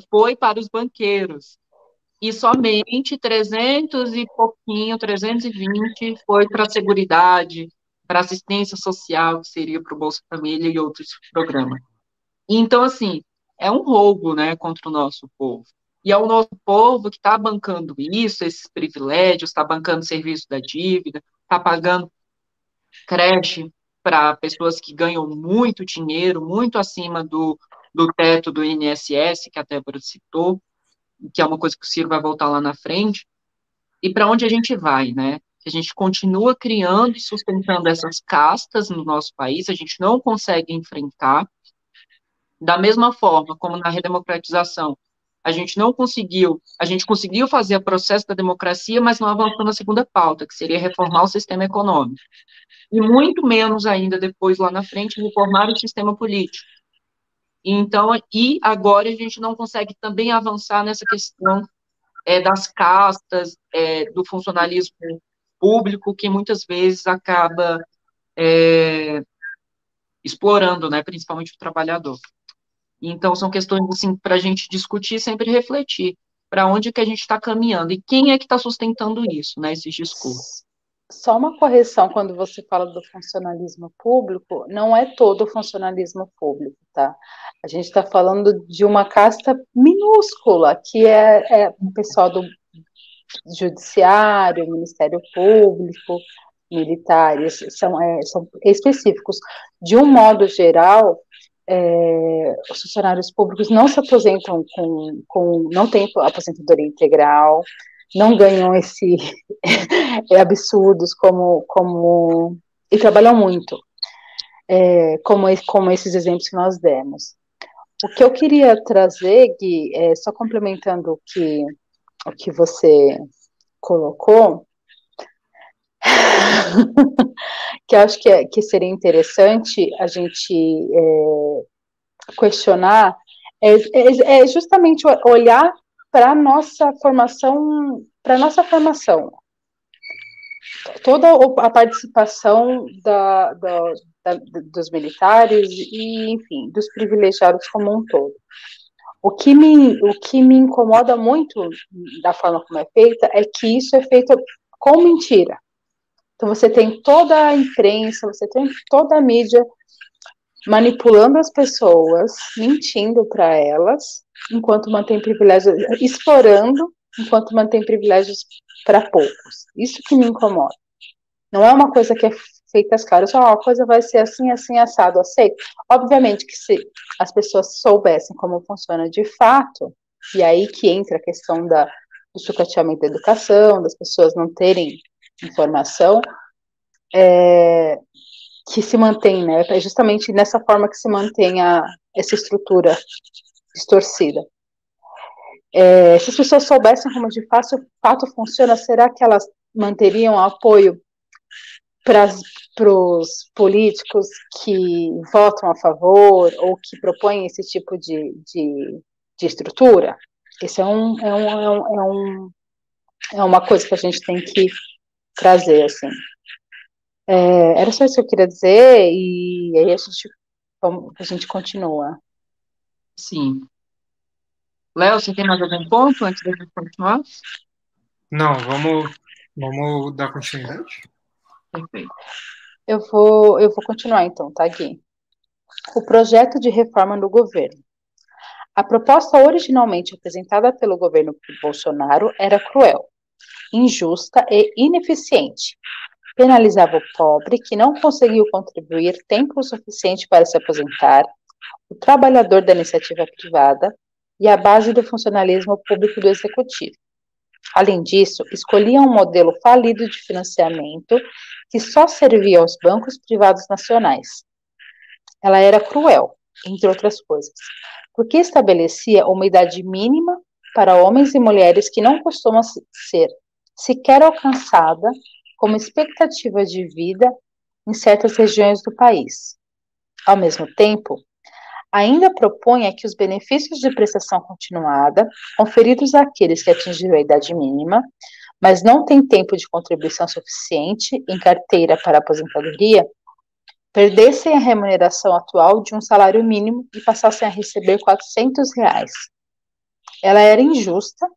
A: foi para os banqueiros. E somente 300 e pouquinho, 320, foi para a Seguridade, para assistência social, que seria para o Bolsa Família e outros programas. Então, assim, é um roubo, né, contra o nosso povo. E é o nosso povo que está bancando isso, esses privilégios, está bancando serviço da dívida, está pagando creche para pessoas que ganham muito dinheiro, muito acima do teto do INSS, que a Débora citou, que é uma coisa que o Ciro vai voltar lá na frente. E para onde a gente vai, né? A gente continua criando e sustentando essas castas no nosso país, a gente não consegue enfrentar. Da mesma forma como na redemocratização, a gente conseguiu fazer o processo da democracia, mas não avançou na segunda pauta, que seria reformar o sistema econômico. E muito menos ainda depois, lá na frente, reformar o sistema político. Então, e agora a gente não consegue também avançar nessa questão das castas, do funcionalismo público, que muitas vezes acaba explorando, né, principalmente o trabalhador. Então, são questões assim, para a gente discutir e sempre refletir para onde que a gente está caminhando e quem é que está sustentando isso, né, esses discursos.
B: Só uma correção, quando você fala do funcionalismo público, não é todo o funcionalismo público, tá? A gente está falando de uma casta minúscula, que é o pessoal do judiciário, Ministério Público, militares, são específicos. De um modo geral, os funcionários públicos não se aposentam não têm aposentadoria integral, não ganham absurdos e trabalham muito, como esses exemplos que nós demos. O que eu queria trazer, Gui, só complementando o que você colocou, que eu acho que seria interessante a gente questionar, é justamente olhar para a nossa formação, toda a participação dos militares e, enfim, dos privilegiados como um todo. O que me incomoda muito da forma como é feita é que isso é feito com mentira. Então, você tem toda a imprensa, você tem toda a mídia manipulando as pessoas, mentindo para elas, enquanto mantém privilégios, explorando, enquanto mantém privilégios para poucos. Isso que me incomoda. Não é uma coisa que é feita às caras, a coisa vai ser assim, assim, assado, aceito. Obviamente que se as pessoas soubessem como funciona de fato, e aí que entra a questão do sucateamento da educação, das pessoas não terem informação, que se mantém, né? É justamente nessa forma que se mantém essa estrutura distorcida. Se as pessoas soubessem como de fato funciona, será que elas manteriam apoio para os políticos que votam a favor ou que propõem esse tipo de estrutura? Isso é uma coisa que a gente tem que trazer, assim. Era só isso que eu queria dizer, e aí a gente continua.
A: Sim. Léo, você tem mais algum ponto antes da gente continuar?
C: Não, vamos dar continuidade.
A: Perfeito.
B: Eu vou continuar então, tá, Gui? O projeto de reforma do governo. A proposta originalmente apresentada pelo governo Bolsonaro era cruel, injusta e ineficiente. Penalizava o pobre que não conseguiu contribuir tempo suficiente para se aposentar, o trabalhador da iniciativa privada e a base do funcionalismo público do executivo. Além disso, escolhia um modelo falido de financiamento que só servia aos bancos privados nacionais. Ela era cruel, entre outras coisas, porque estabelecia uma idade mínima para homens e mulheres que não costuma ser sequer alcançada como expectativa de vida em certas regiões do país. Ao mesmo tempo, ainda propunha que os benefícios de prestação continuada, conferidos àqueles que atingiram a idade mínima, mas não têm tempo de contribuição suficiente em carteira para aposentadoria, perdessem a remuneração atual de um salário mínimo e passassem a receber R$400. Ela era injusta,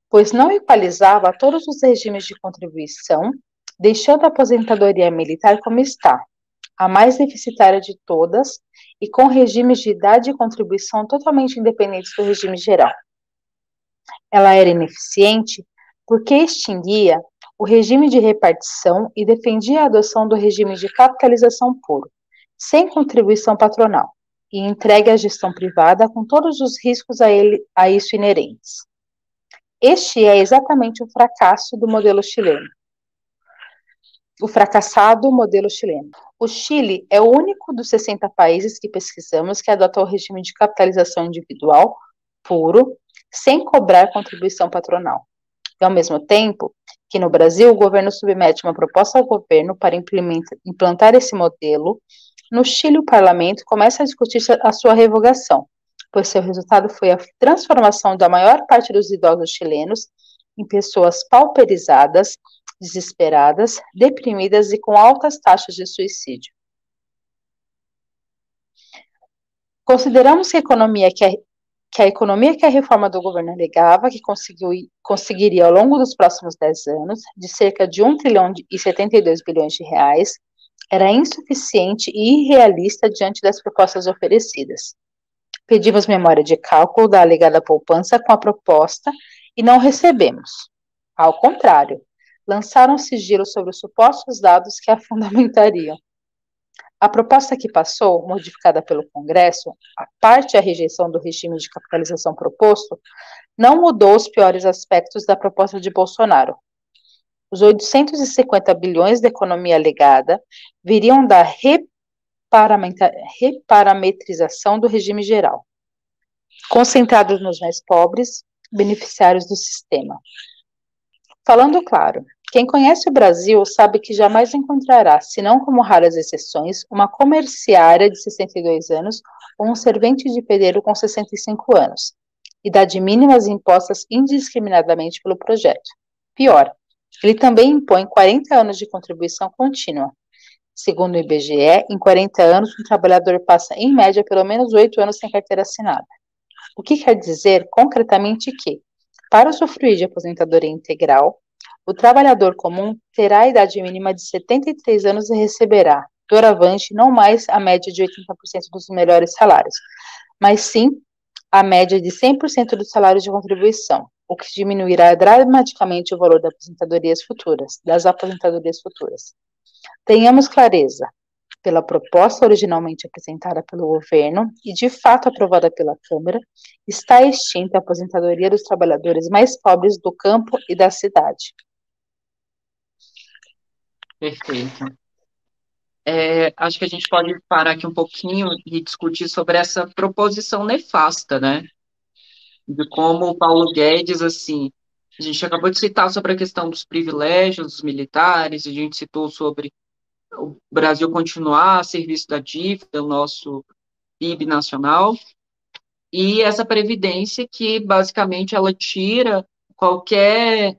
B: pois não equalizava todos os regimes de contribuição, deixando a aposentadoria militar como está, a mais deficitária de todas, e com regimes de idade e contribuição totalmente independentes do regime geral. Ela era ineficiente porque extinguia o regime de repartição e defendia a adoção do regime de capitalização puro, sem contribuição patronal, e entregue à gestão privada com todos os riscos a isso inerentes. Este é exatamente o fracasso do modelo chileno. O fracassado modelo chileno. O Chile é o único dos 60 países que pesquisamos que adotou o regime de capitalização individual puro, sem cobrar contribuição patronal. E, ao mesmo tempo, que no Brasil o governo submete uma proposta ao governo para implantar esse modelo, no Chile o parlamento começa a discutir a sua revogação, pois seu resultado foi a transformação da maior parte dos idosos chilenos em pessoas pauperizadas, desesperadas, deprimidas e com altas taxas de suicídio. Consideramos que a economia que a reforma do governo alegava que conseguiria ao longo dos próximos 10 anos, de cerca de 1 trilhão e 72 bilhões de reais, era insuficiente e irrealista diante das propostas oferecidas. Pedimos memória de cálculo da alegada poupança com a proposta e não recebemos. Ao contrário, lançaram sigilo sobre os supostos dados que a fundamentariam. A proposta que passou, modificada pelo Congresso, a parte a rejeição do regime de capitalização proposto, não mudou os piores aspectos da proposta de Bolsonaro. Os 850 bilhões da economia alegada viriam da reparametrização do regime geral, concentrados nos mais pobres, beneficiários do sistema. Falando claro, quem conhece o Brasil sabe que jamais encontrará, senão como raras exceções, uma comerciária de 62 anos ou um servente de pedreiro com 65 anos, idade mínimas impostas indiscriminadamente pelo projeto. Pior, ele também impõe 40 anos de contribuição contínua. Segundo o IBGE, em 40 anos, um trabalhador passa, em média, pelo menos 8 anos sem carteira assinada. O que quer dizer, concretamente, que, para usufruir de aposentadoria integral, o trabalhador comum terá a idade mínima de 73 anos e receberá, doravante, não mais a média de 80% dos melhores salários, mas sim a média de 100% dos salários de contribuição, o que diminuirá dramaticamente o valor das aposentadorias futuras. Tenhamos clareza, pela proposta originalmente apresentada pelo governo e de fato aprovada pela Câmara, está extinta a aposentadoria dos trabalhadores mais pobres do campo e da cidade.
A: Perfeito. Acho que a gente pode parar aqui um pouquinho e discutir sobre essa proposição nefasta, né? De como o Paulo Guedes, assim, a gente acabou de citar sobre a questão dos privilégios dos militares, a gente citou sobre o Brasil continuar a serviço da dívida, o nosso PIB nacional, e essa previdência que, basicamente, ela tira qualquer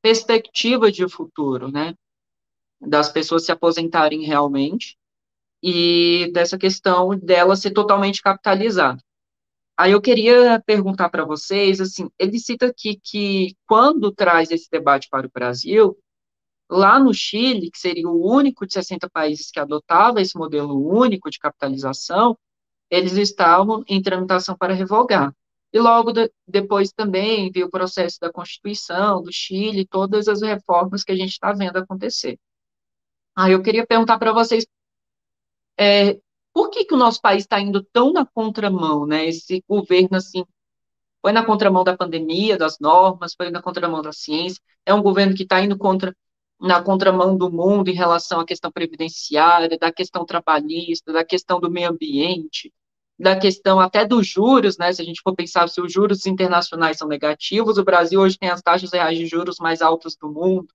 A: perspectiva de futuro, né? Das pessoas se aposentarem realmente, e dessa questão dela ser totalmente capitalizada. Aí eu queria perguntar para vocês, assim, ele cita aqui que quando traz esse debate para o Brasil, lá no Chile, que seria o único de 60 países que adotava esse modelo único de capitalização, eles estavam em tramitação para revogar. E logo depois também veio o processo da Constituição do Chile, todas as reformas que a gente está vendo acontecer. Aí eu queria perguntar para vocês, por que o nosso país está indo tão na contramão, né? Esse governo, assim, foi na contramão da pandemia, das normas, foi na contramão da ciência, é um governo que está indo na contramão do mundo em relação à questão previdenciária, da questão trabalhista, da questão do meio ambiente, da questão até dos juros, né? Se a gente for pensar se os juros internacionais são negativos, o Brasil hoje tem as taxas reais de juros mais altas do mundo.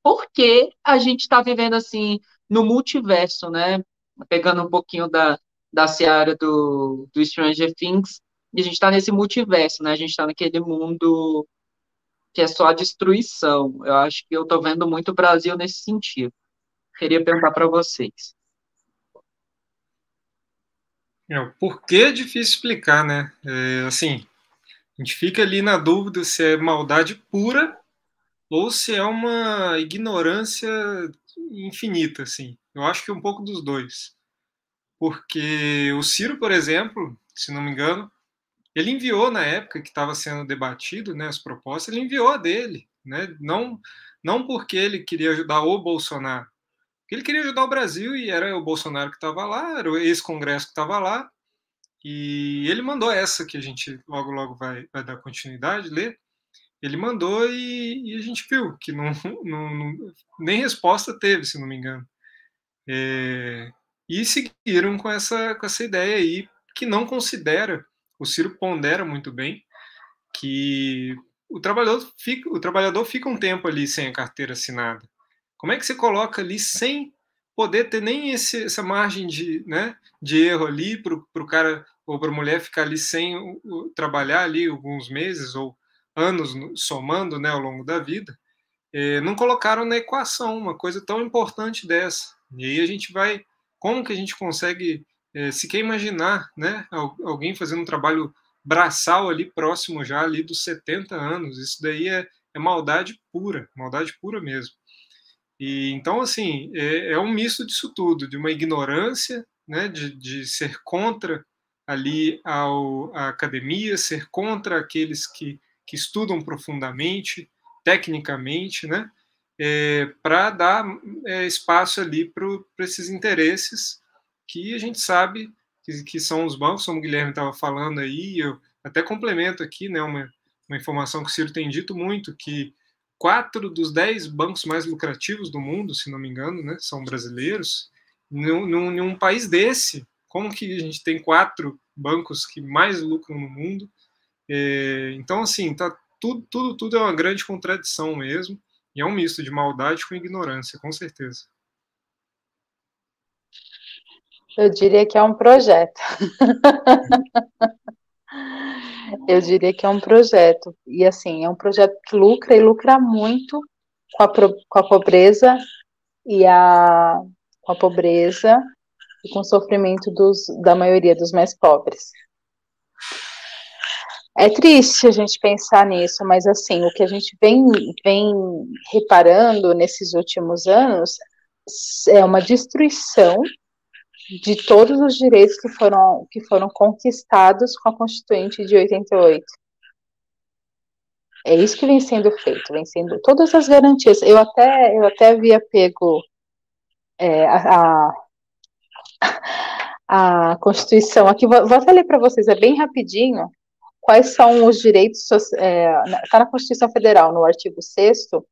A: Por que a gente está vivendo assim no multiverso, né? Pegando um pouquinho da seara do Stranger Things, e a gente está nesse multiverso, né? A gente está naquele mundo que é só a destruição. Eu acho que eu estou vendo muito o Brasil nesse sentido. Queria perguntar para vocês.
C: O porquê é difícil explicar, né? Assim, a gente fica ali na dúvida se é maldade pura ou se é uma ignorância infinita, assim. Eu acho que é um pouco dos dois. Porque o Ciro, por exemplo, se não me engano, ele enviou na época que estava sendo debatido, né, as propostas, ele enviou a dele, né? Não porque ele queria ajudar o Bolsonaro, porque ele queria ajudar o Brasil e era o Bolsonaro que estava lá, era o ex-congresso que estava lá, e ele mandou essa que a gente logo vai dar continuidade, ler. Ele mandou e a gente viu que nem resposta teve, se não me engano. E seguiram com essa ideia aí, que não considera, o Ciro pondera muito bem, que o trabalhador fica um tempo ali sem a carteira assinada. Como é que você coloca ali sem poder ter nem essa margem de, né, de erro ali para o cara ou para a mulher ficar ali sem trabalhar ali alguns meses ou anos somando, né, ao longo da vida? Não colocaram na equação uma coisa tão importante dessa. E aí a gente vai... Como que a gente consegue sequer imaginar, né, alguém fazendo um trabalho braçal ali próximo já ali dos 70 anos? Isso daí é maldade pura mesmo. E então, assim, é um misto disso tudo, de uma ignorância, né, de ser contra ali a academia, ser contra aqueles que estudam profundamente, tecnicamente, né, para dar espaço ali para esses interesses que a gente sabe que são os bancos, como o Guilherme estava falando aí. Eu até complemento aqui, né, uma informação que o Ciro tem dito muito, que 4 dos 10 bancos mais lucrativos do mundo, se não me engano, né, são brasileiros. Num país desse, como que a gente tem 4 bancos que mais lucram no mundo? Então, assim, tudo é uma grande contradição mesmo, e é um misto de maldade com ignorância, com certeza.
B: Eu diria que é um projeto. Eu diria que é um projeto. E, assim, é um projeto que lucra e lucra muito com a pobreza com a pobreza e com o sofrimento da maioria dos mais pobres. É triste a gente pensar nisso, mas, assim, o que a gente vem reparando nesses últimos anos é uma destruição de todos os direitos que foram conquistados com a Constituinte de 88. É isso que vem sendo feito, vem sendo todas as garantias. Eu até havia pego a Constituição aqui, vou até ler para vocês, é bem rapidinho, quais são os direitos, está na Constituição Federal, no artigo 6º,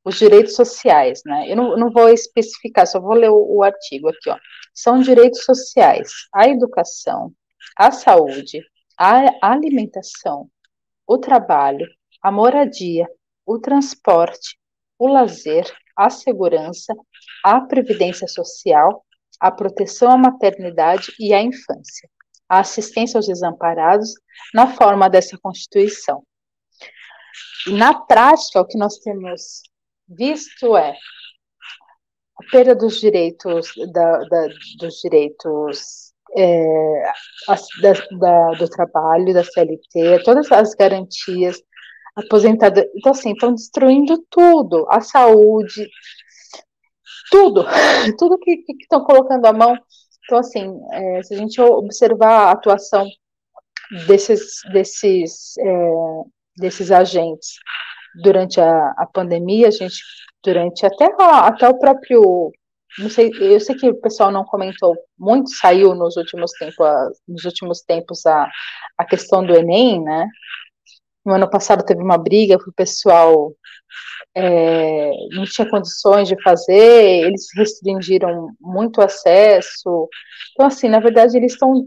B: os direitos sociais, né? Eu não vou especificar, só vou ler o artigo aqui, ó. São direitos sociais: a educação, a saúde, a alimentação, o trabalho, a moradia, o transporte, o lazer, a segurança, a previdência social, a proteção à maternidade e à infância, a assistência aos desamparados, na forma dessa Constituição. E na prática, o que nós temos visto a perda dos direitos, do trabalho, da CLT, todas as garantias, aposentadoria. Então, assim, estão destruindo tudo, a saúde, tudo que estão colocando à mão. Então, assim, se a gente observar a atuação desses agentes durante a pandemia, durante até o próprio, não sei, eu sei que o pessoal não comentou muito, saiu nos últimos tempos a questão do Enem, né? No ano passado teve uma briga que o pessoal não tinha condições de fazer, eles restringiram muito o acesso. Então, assim, na verdade, eles estão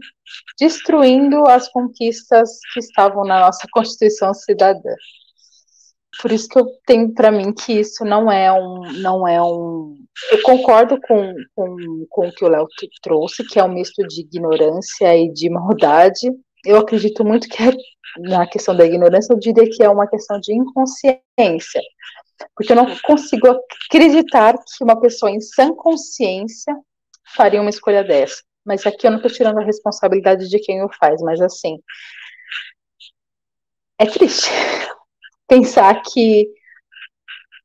B: destruindo as conquistas que estavam na nossa Constituição Cidadã. Por isso que eu tenho para mim que isso não é um... Eu concordo com o que o Léo trouxe, que é um misto de ignorância e de maldade. Eu acredito muito que na questão da ignorância, eu diria que é uma questão de inconsciência, porque eu não consigo acreditar que uma pessoa em sã consciência faria uma escolha dessa. Mas aqui eu não estou tirando a responsabilidade de quem o faz, mas, assim, é triste pensar que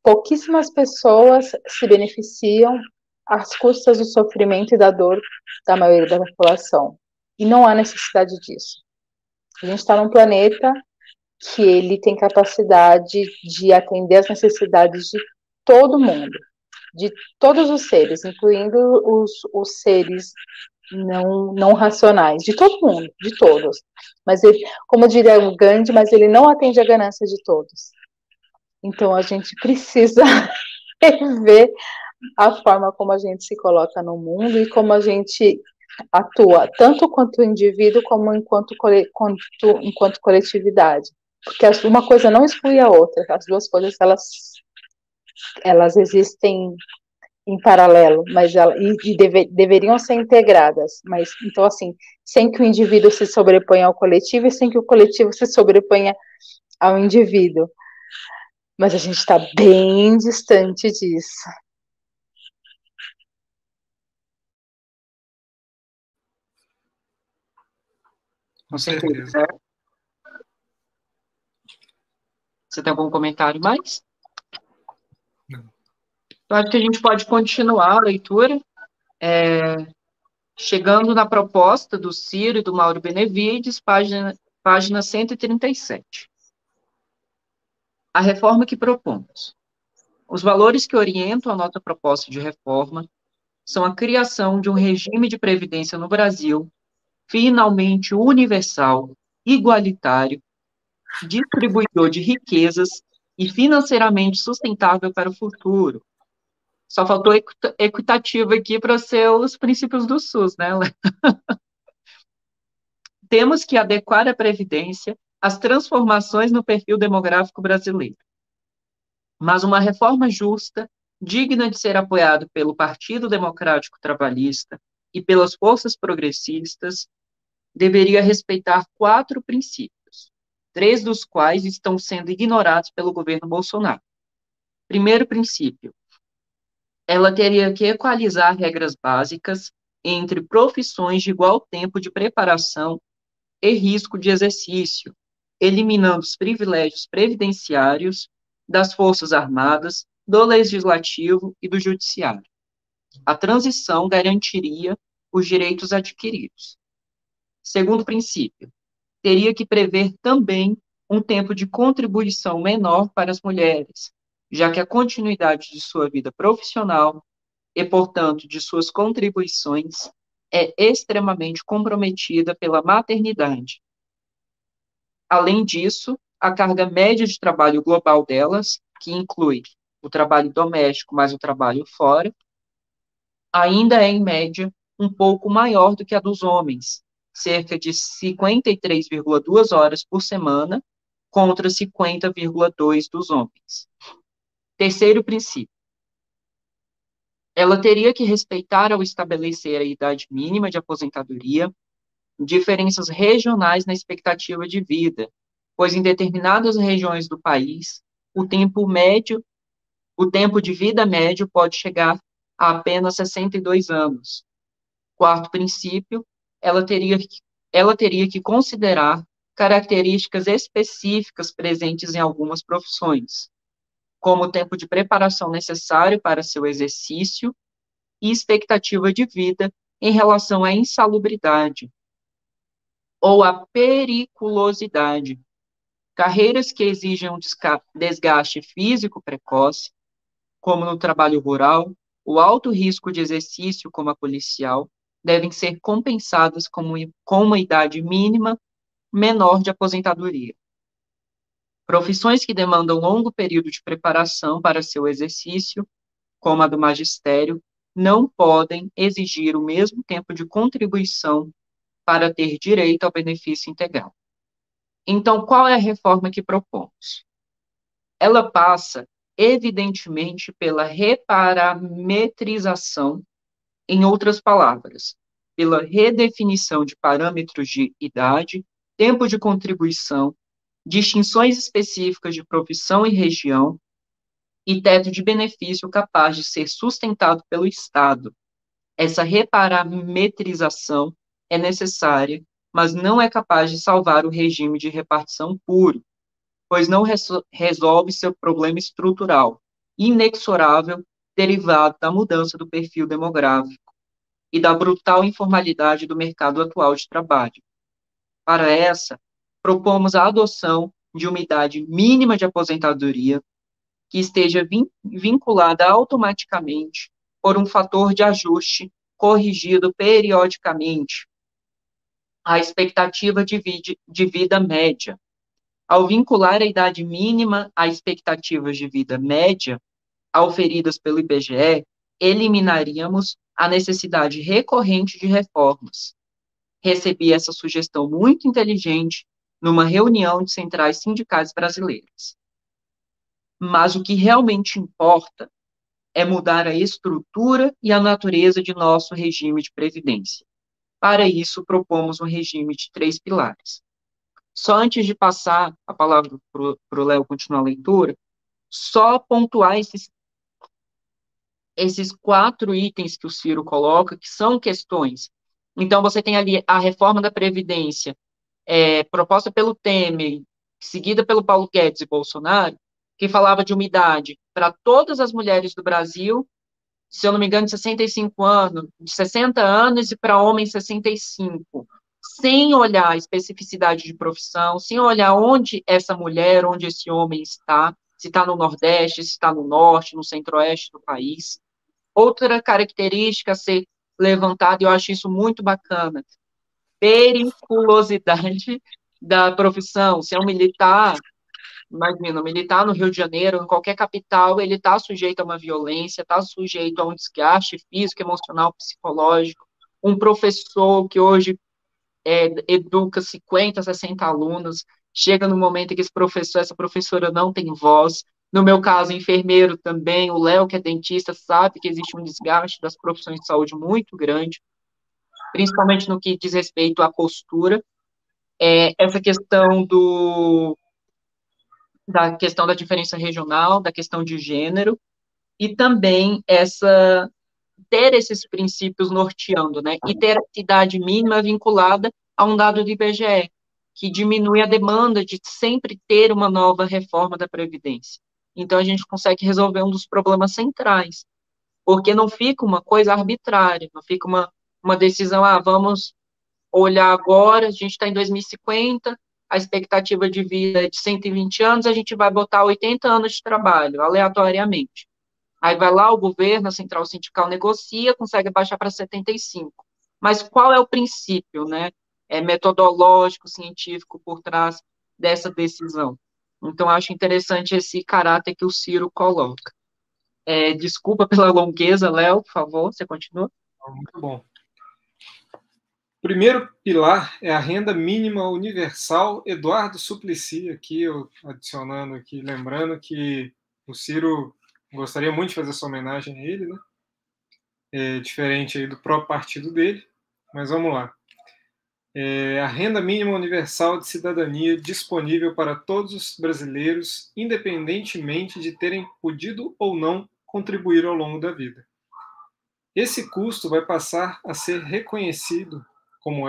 B: pouquíssimas pessoas se beneficiam às custas do sofrimento e da dor da maioria da população. E não há necessidade disso. A gente está num planeta que ele tem capacidade de atender às necessidades de todo mundo, de todos os seres, incluindo os seres não racionais, de todo mundo, de todos. Mas ele, como diria o Gandhi, mas ele não atende à ganância de todos. Então a gente precisa rever a forma como a gente se coloca no mundo e como a gente atua, tanto quanto indivíduo como enquanto coletividade. porque uma coisa não exclui a outra, as duas coisas, elas existem em paralelo, mas deveriam ser integradas, mas, então, assim, sem que o indivíduo se sobreponha ao coletivo e sem que o coletivo se sobreponha ao indivíduo. Mas a gente está bem distante disso.
C: Com certeza.
A: Você tem algum comentário mais?
C: Não.
A: Eu acho que a gente pode continuar a leitura, chegando na proposta do Ciro e do Mauro Benevides, página 137. A reforma que propomos. Os valores que orientam a nossa proposta de reforma são a criação de um regime de previdência no Brasil finalmente universal, igualitário, distribuidor de riquezas e financeiramente sustentável para o futuro. Só faltou equitativo aqui para ser os princípios do SUS, né? Temos que adequar a Previdência às transformações no perfil demográfico brasileiro. Mas uma reforma justa, digna de ser apoiada pelo Partido Democrático Trabalhista e pelas forças progressistas, deveria respeitar 4 princípios, 3 dos quais estão sendo ignorados pelo governo Bolsonaro. Primeiro princípio, ela teria que equalizar regras básicas entre profissões de igual tempo de preparação e risco de exercício, eliminando os privilégios previdenciários das Forças Armadas, do Legislativo e do Judiciário. A transição garantiria os direitos adquiridos. Segundo princípio, teria que prever também um tempo de contribuição menor para as mulheres, já que a continuidade de sua vida profissional e, portanto, de suas contribuições é extremamente comprometida pela maternidade. Além disso, a carga média de trabalho global delas, que inclui o trabalho doméstico mais o trabalho fora, ainda é, em média, um pouco maior do que a dos homens, cerca de 53,2 horas por semana, contra 50,2 dos homens. Terceiro princípio. Ela teria que respeitar, ao estabelecer a idade mínima de aposentadoria, diferenças regionais na expectativa de vida, pois em determinadas regiões do país, o tempo de vida médio pode chegar a apenas 62 anos. Quarto princípio, ela teria que considerar características específicas presentes em algumas profissões, como o tempo de preparação necessário para seu exercício e expectativa de vida em relação à insalubridade ou à periculosidade. Carreiras que exigem um desgaste físico precoce, como no trabalho rural, o alto risco de exercício, como a policial, devem ser compensadas com uma idade mínima menor de aposentadoria. Profissões que demandam longo período de preparação para seu exercício, como a do magistério, não podem exigir o mesmo tempo de contribuição para ter direito ao benefício integral. Então, qual é a reforma que propomos? Ela passa, evidentemente, pela reparametrização, em outras palavras, pela redefinição de parâmetros de idade, tempo de contribuição, distinções específicas de profissão e região, e teto de benefício capaz de ser sustentado pelo Estado. Essa reparametrização é necessária, mas não é capaz de salvar o regime de repartição puro, pois não resolve seu problema estrutural, inexorável, derivado da mudança do perfil demográfico e da brutal informalidade do mercado atual de trabalho. Para essa, propomos a adoção de uma idade mínima de aposentadoria que esteja vinculada automaticamente por um fator de ajuste corrigido periodicamente à expectativa de vida média. Ao vincular a idade mínima a expectativas de vida média auferidas pelo IBGE, eliminaríamos a necessidade recorrente de reformas. Recebi essa sugestão muito inteligente numa reunião de centrais sindicais brasileiras. Mas o que realmente importa é mudar a estrutura e a natureza de nosso regime de previdência. Para isso, propomos um regime de 3 pilares. Só antes de passar a palavra para o Léo continuar a leitura, só pontuar esses 4 itens que o Ciro coloca, que são questões. Então, você tem ali a reforma da Previdência, proposta pelo Temer, seguida pelo Paulo Guedes e Bolsonaro, que falava de uma idade para todas as mulheres do Brasil, se eu não me engano, de 65 anos, de 60 anos e para homens 65, sem olhar a especificidade de profissão, sem olhar onde essa mulher, onde esse homem está, se está no Nordeste, se está no Norte, no Centro-Oeste do país. Outra característica a ser levantada, e eu acho isso muito bacana, periculosidade da profissão. Se é um militar, imagina, um militar no Rio de Janeiro, em qualquer capital, ele está sujeito a uma violência, está sujeito a um desgaste físico, emocional, psicológico. Um professor que hoje educa 50, 60 alunos, chega no momento em que esse professor, essa professora não tem voz. No meu caso, enfermeiro também, o Léo, que é dentista, sabe que existe um desgaste das profissões de saúde muito grande, principalmente no que diz respeito à postura. Essa questão da questão da diferença regional, da questão de gênero, e também ter esses princípios norteando, né? E ter a idade mínima vinculada a um dado do IBGE, que diminui a demanda de sempre ter uma nova reforma da Previdência. Então, a gente consegue resolver um dos problemas centrais, porque não fica uma coisa arbitrária, não fica uma decisão, vamos olhar agora, a gente está em 2050, a expectativa de vida é de 120 anos, a gente vai botar 80 anos de trabalho, aleatoriamente. Aí vai lá o governo, a central sindical negocia, consegue baixar para 75. Mas qual é o princípio, né? Metodológico, científico por trás dessa decisão. Então, acho interessante esse caráter que o Ciro coloca. Desculpa pela longueza, Léo, por favor, você continua?
C: Muito bom. O primeiro pilar é a renda mínima universal. Eduardo Suplicy, aqui eu adicionando aqui, lembrando que o Ciro gostaria muito de fazer essa homenagem a ele, né? Diferente aí do próprio partido dele, mas vamos lá. A renda mínima universal de cidadania disponível para todos os brasileiros, independentemente de terem podido ou não contribuir ao longo da vida. Esse custo vai passar a ser reconhecido como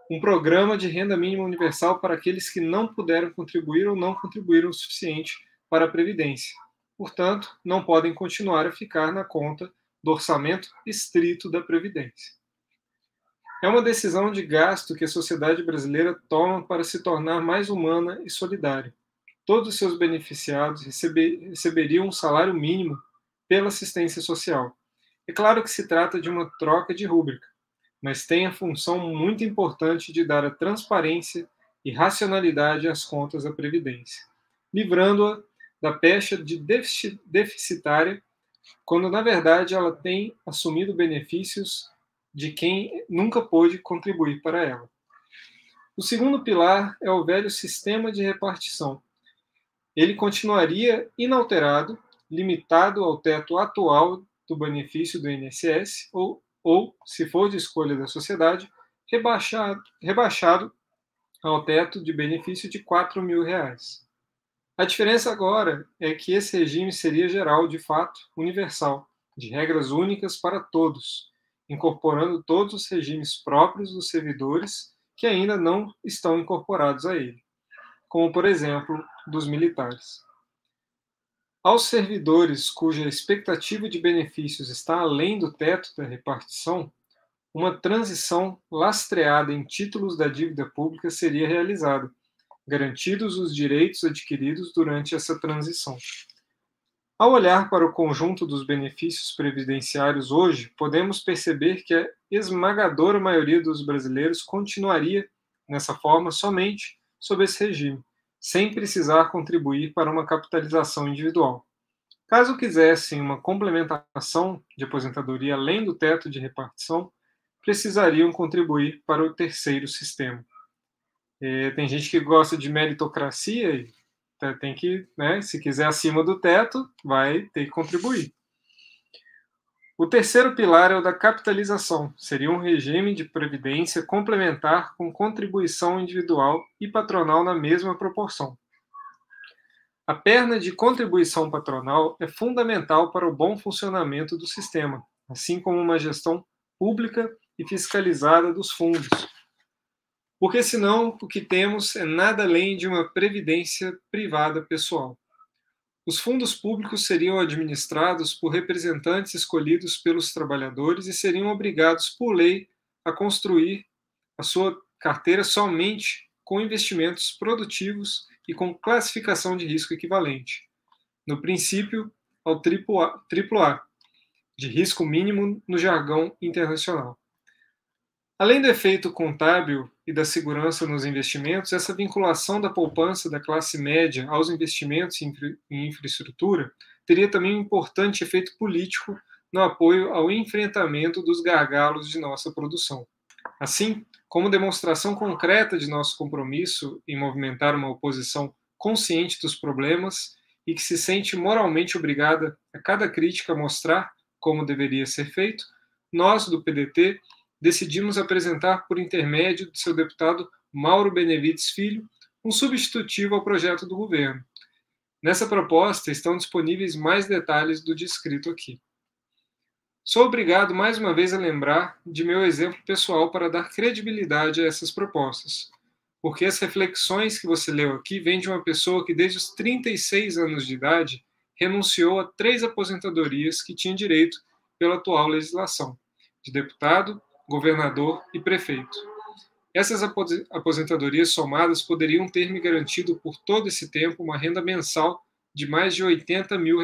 C: um programa de renda mínima universal para aqueles que não puderam contribuir ou não contribuíram o suficiente para a Previdência. Portanto, não podem continuar a ficar na conta do orçamento estrito da Previdência. É uma decisão de gasto que a sociedade brasileira toma para se tornar mais humana e solidária. Todos os seus beneficiados receberiam um salário mínimo pela assistência social. É claro que se trata de uma troca de rúbrica, mas tem a função muito importante de dar a transparência e racionalidade às contas da Previdência, livrando-a da pecha de deficitária, quando na verdade ela tem assumido benefícios de quem nunca pôde contribuir para ela. O segundo pilar é o velho sistema de repartição. Ele continuaria inalterado, limitado ao teto atual do benefício do INSS, ou, se for de escolha da sociedade, rebaixado ao teto de benefício de R$ 4.000. A diferença agora é que esse regime seria geral, de fato, universal, de regras únicas para todos, incorporando todos os regimes próprios dos servidores que ainda não estão incorporados a ele, como, por exemplo, dos militares. Aos servidores cuja expectativa de benefícios está além do teto da repartição, uma transição lastreada em títulos da dívida pública seria realizada, garantidos os direitos adquiridos durante essa transição. Ao olhar para o conjunto dos benefícios previdenciários hoje, podemos perceber que a esmagadora maioria dos brasileiros continuaria nessa forma somente sob esse regime, sem precisar contribuir para uma capitalização individual. Caso quisessem uma complementação de aposentadoria além do teto de repartição, precisariam contribuir para o terceiro sistema. Tem gente que gosta de meritocracia e tem que, né, se quiser acima do teto, vai ter que contribuir. O terceiro pilar é o da capitalização. Seria um regime de previdência complementar com contribuição individual e patronal na mesma proporção. A perna de contribuição patronal é fundamental para o bom funcionamento do sistema, assim como uma gestão pública e fiscalizada dos fundos. Porque senão o que temos é nada além de uma previdência privada pessoal. Os fundos públicos seriam administrados por representantes escolhidos pelos trabalhadores e seriam obrigados por lei a construir a sua carteira somente com investimentos produtivos e com classificação de risco equivalente, no princípio ao AAA, de risco mínimo no jargão internacional. Além do efeito contábil e da segurança nos investimentos, essa vinculação da poupança da classe média aos investimentos em infraestrutura teria também um importante efeito político no apoio ao enfrentamento dos gargalos de nossa produção. Assim, como demonstração concreta de nosso compromisso em movimentar uma oposição consciente dos problemas e que se sente moralmente obrigada a cada crítica a mostrar como deveria ser feito, nós, do PDT, decidimos apresentar, por intermédio de seu deputado Mauro Benevides Filho, um substitutivo ao projeto do governo. Nessa proposta estão disponíveis mais detalhes do descrito aqui. Sou obrigado mais uma vez a lembrar de meu exemplo pessoal para dar credibilidade a essas propostas, porque as reflexões que você leu aqui vêm de uma pessoa que desde os 36 anos de idade renunciou a 3 aposentadorias que tinha direito pela atual legislação, de deputado, governador e prefeito. Essas aposentadorias somadas poderiam ter me garantido por todo esse tempo uma renda mensal de mais de R$80 mil.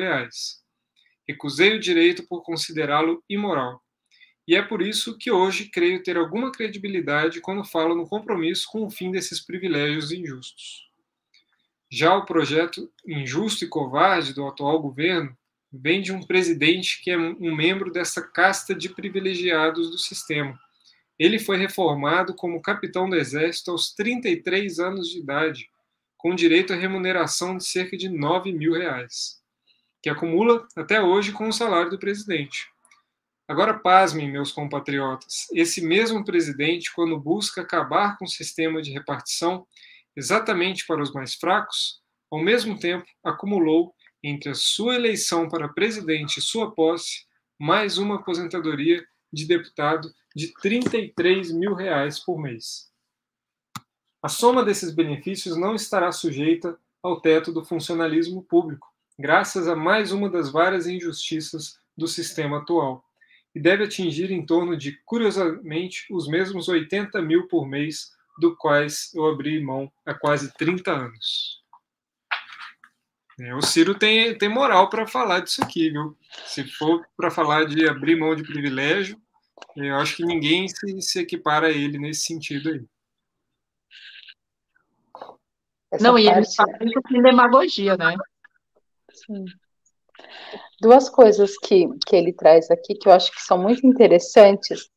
C: Recusei o direito por considerá-lo imoral. E é por isso que hoje creio ter alguma credibilidade quando falo no compromisso com o fim desses privilégios injustos. Já o projeto injusto e covarde do atual governo vem de um presidente que é um membro dessa casta de privilegiados do sistema. Ele foi reformado como capitão do Exército aos 33 anos de idade, com direito à remuneração de cerca de R$9 mil, que acumula até hoje com o salário do presidente. Agora pasmem, meus compatriotas, esse mesmo presidente, quando busca acabar com o sistema de repartição exatamente para os mais fracos, ao mesmo tempo acumulou entre a sua eleição para presidente e sua posse, mais uma aposentadoria de deputado de R$33 mil por mês. A soma desses benefícios não estará sujeita ao teto do funcionalismo público, graças a mais uma das várias injustiças do sistema atual, e deve atingir em torno de, curiosamente, os mesmos R$80 mil por mês, do quais eu abri mão há quase 30 anos. O Ciro tem moral para falar disso aqui, viu? Se for para falar de abrir mão de privilégio, eu acho que ninguém se equipara a ele nesse sentido aí.
A: Não, e ele fala isso com demagogia, né?
B: Sim. Duas coisas que ele traz aqui que eu acho que são muito interessantes,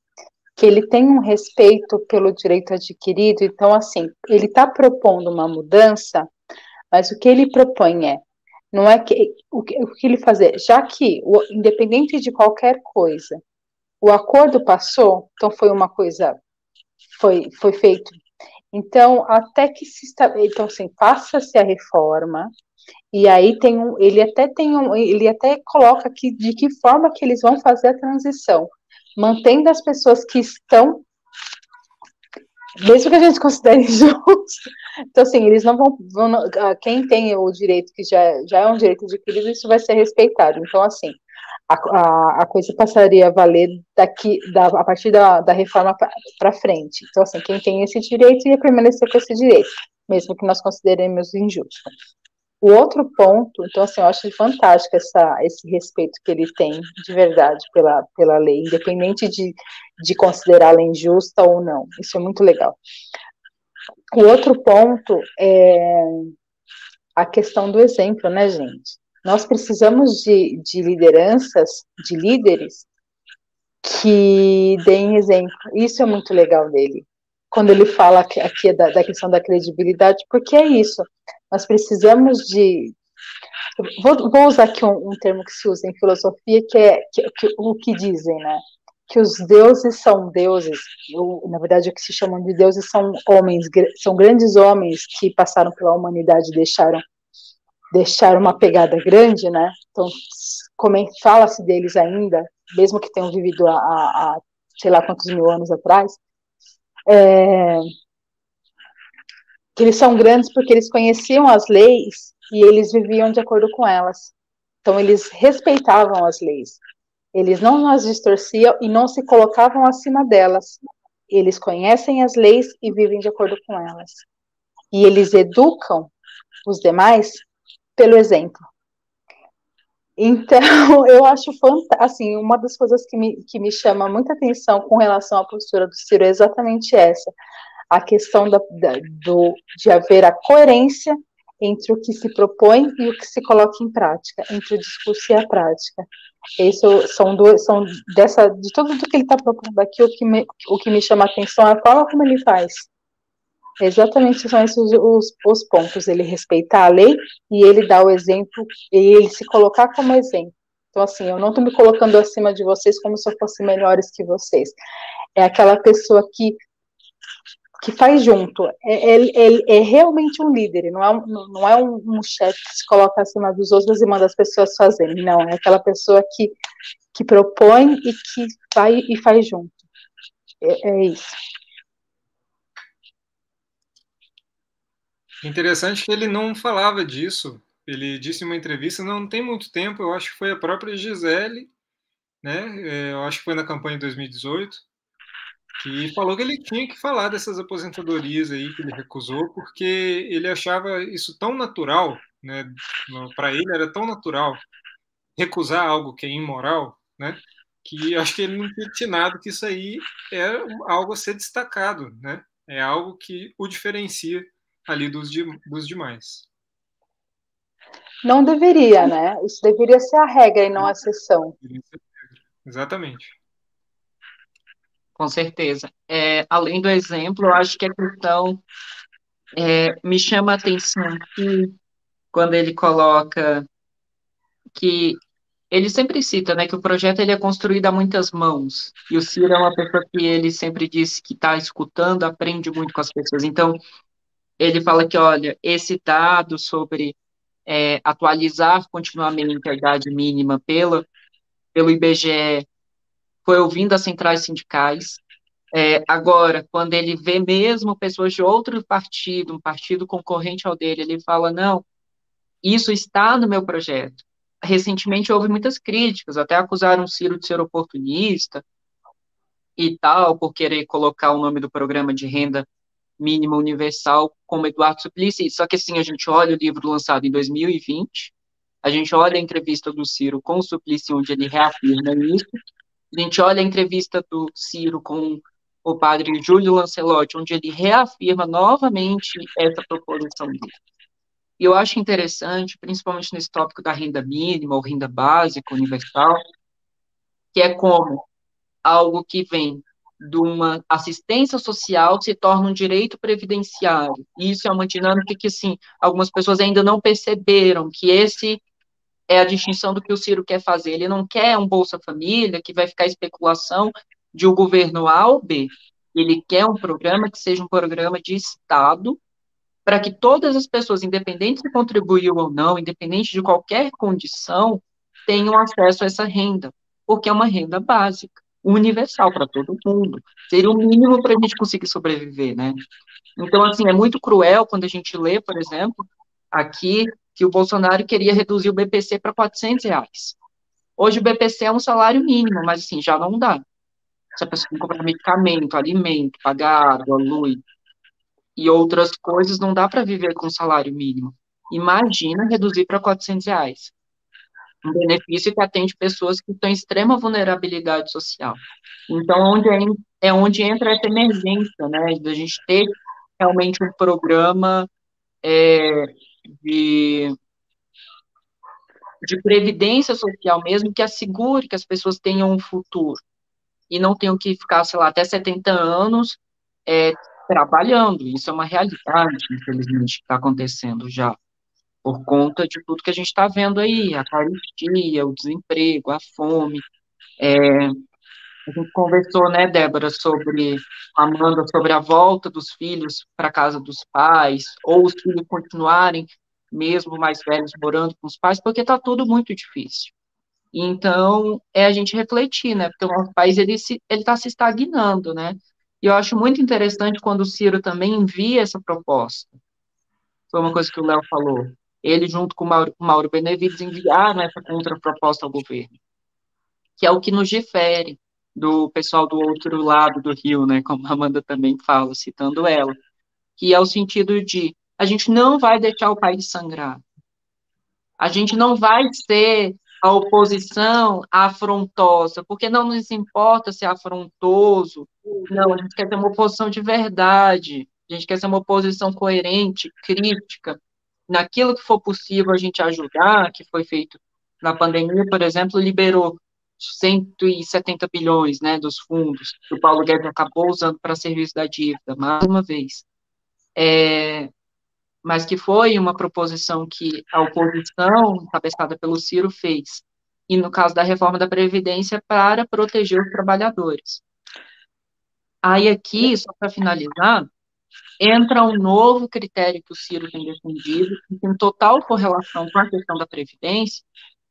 B: que ele tem um respeito pelo direito adquirido, então, assim, ele está propondo uma mudança, mas o que ele propõe não é que o que ele fazer, já que, independente de qualquer coisa, o acordo passou, então foi uma coisa, foi feito. Então, até que então, assim, passa-se a reforma, e aí ele até coloca aqui de que forma que eles vão fazer a transição, mantendo as pessoas que estão, mesmo que a gente considere injusto. Então, assim, eles não vão quem tem o direito, que já é um direito adquirido, isso vai ser respeitado. Então, assim, a coisa passaria a valer a partir da reforma para frente. Então, assim, quem tem esse direito ia permanecer com esse direito, mesmo que nós consideremos injusto. O outro ponto, então, assim, eu acho fantástico esse respeito que ele tem, de verdade, pela lei, independente de considerá-la injusta ou não. Isso é muito legal. O outro ponto é a questão do exemplo, né, gente? Nós precisamos de lideranças, de líderes que deem exemplo. Isso é muito legal dele. quando ele fala aqui da questão da credibilidade, porque é isso, nós precisamos de... Vou usar aqui um termo que se usa em filosofia, que o que dizem, né? Que os deuses são deuses, na verdade o que se chamam de deuses são homens, são grandes homens que passaram pela humanidade e deixaram uma pegada grande, né? Então, fala-se deles ainda, mesmo que tenham vivido há sei lá quantos mil anos atrás, que eles são grandes porque eles conheciam as leis e eles viviam de acordo com elas. Então, eles respeitavam as leis. Eles não as distorciam e não se colocavam acima delas. Eles conhecem as leis e vivem de acordo com elas. E eles educam os demais pelo exemplo. Então, eu acho assim, uma das coisas que me chama muita atenção com relação à postura do Ciro é exatamente essa, a questão de haver a coerência entre o que se propõe e o que se coloca em prática, entre o discurso e a prática. Isso de tudo que ele está propondo aqui, o que me chama a atenção é a forma como ele faz. Exatamente, são esses os pontos, ele respeitar a lei e ele dar o exemplo, e ele se colocar como exemplo. Então, assim, eu não estou me colocando acima de vocês como se eu fosse melhores que vocês. É aquela pessoa que faz junto, é realmente um líder, não é um chefe que se coloca acima dos outros e manda as pessoas fazerem, não, é aquela pessoa que propõe e que vai e faz junto. É isso.
C: Interessante que ele não falava disso. Ele disse em uma entrevista, não tem muito tempo, eu acho que foi a própria Gisele, né? Eu acho que foi na campanha de 2018, que falou que ele tinha que falar dessas aposentadorias aí que ele recusou, porque ele achava isso tão natural, né? Para ele era tão natural recusar algo que é imoral, né? Que acho que ele não tinha atinado que isso aí é algo a ser destacado, né? É algo que o diferencia ali dos demais.
B: Não deveria, né? Isso deveria ser a regra e não a exceção.
C: Exatamente.
A: Com certeza. Além do exemplo, eu acho que a questão me chama a atenção aqui quando ele coloca que ele sempre cita, né, que o projeto ele é construído a muitas mãos. E o Ciro é uma pessoa que ele sempre disse que está escutando, aprende muito com as pessoas. Então, ele fala que, olha, esse dado sobre atualizar continuamente a idade mínima pelo IBGE foi ouvindo as centrais sindicais. Agora, quando ele vê mesmo pessoas de outro partido, um partido concorrente ao dele, ele fala, não, isso está no meu projeto. Recentemente houve muitas críticas, até acusaram o Ciro de ser oportunista e tal, por querer colocar o nome do programa de renda mínima universal como Eduardo Suplicy. Só que assim, a gente olha o livro lançado em 2020, a gente olha a entrevista do Ciro com o Suplicy, onde ele reafirma isso, a gente olha a entrevista do Ciro com o padre Júlio Lancelotti, onde ele reafirma novamente essa proposição dele. E eu acho interessante, principalmente nesse tópico da renda mínima ou renda básica universal, que é como algo que vem de uma assistência social se torna um direito previdenciário. E isso é uma dinâmica que, assim, algumas pessoas ainda não perceberam que esse é a distinção do que o Ciro quer fazer. Ele não quer um Bolsa Família que vai ficar especulação de o governo A ou B. Ele quer um programa que seja um programa de Estado para que todas as pessoas, independente se contribuiu ou não, independente de qualquer condição, tenham acesso a essa renda, porque é uma renda básica, universal para todo mundo. Seria o mínimo para a gente conseguir sobreviver, né? Então, assim, é muito cruel quando a gente lê, por exemplo, aqui, que o Bolsonaro queria reduzir o BPC para R$ 400. Hoje o BPC é um salário mínimo, mas, assim, já não dá. Se a pessoa tem que comprar medicamento, alimento, pagar água, luz, e outras coisas, não dá para viver com salário mínimo. Imagina reduzir para R$ 400. Um benefício que atende pessoas que estão em extrema vulnerabilidade social. Então, onde entra essa emergência, né, da gente ter realmente um programa de, de previdência social mesmo, que assegure que as pessoas tenham um futuro e não tenham que ficar, sei lá, até 70 anos trabalhando. Isso é uma realidade, infelizmente, que está acontecendo já, por conta de tudo que a gente está vendo aí, a carestia, o desemprego, a fome. A gente conversou, né, Débora, sobre Amanda, sobre a volta dos filhos para a casa dos pais, ou os filhos continuarem, mesmo mais velhos, morando com os pais, porque está tudo muito difícil. Então, é a gente refletir, né, porque o nosso país, ele está se estagnando, né, e eu acho muito interessante quando o Ciro também envia essa proposta. Foi uma coisa que o Léo falou. Ele, junto com o Mauro Benevides, enviaram essa contraproposta ao governo, que é o que nos difere do pessoal do outro lado do rio, né, como a Amanda também fala, citando ela, que é o sentido de a gente não vai deixar o país sangrar, a gente não vai ser a oposição afrontosa, porque não nos importa ser afrontoso, não, a gente quer ter uma oposição de verdade, a gente quer ser uma oposição coerente, crítica, naquilo que for possível a gente ajudar, que foi feito na pandemia, por exemplo, liberou 170 bilhões, né, dos fundos que o Paulo Guedes acabou usando para serviço da dívida, mais uma vez. Mas que foi uma proposição que a oposição, encabeçada pelo Ciro, fez. E no caso da reforma da Previdência, para proteger os trabalhadores. Aí aqui, só para finalizar, entra um novo critério que o Ciro tem defendido, que tem total correlação com a questão da Previdência,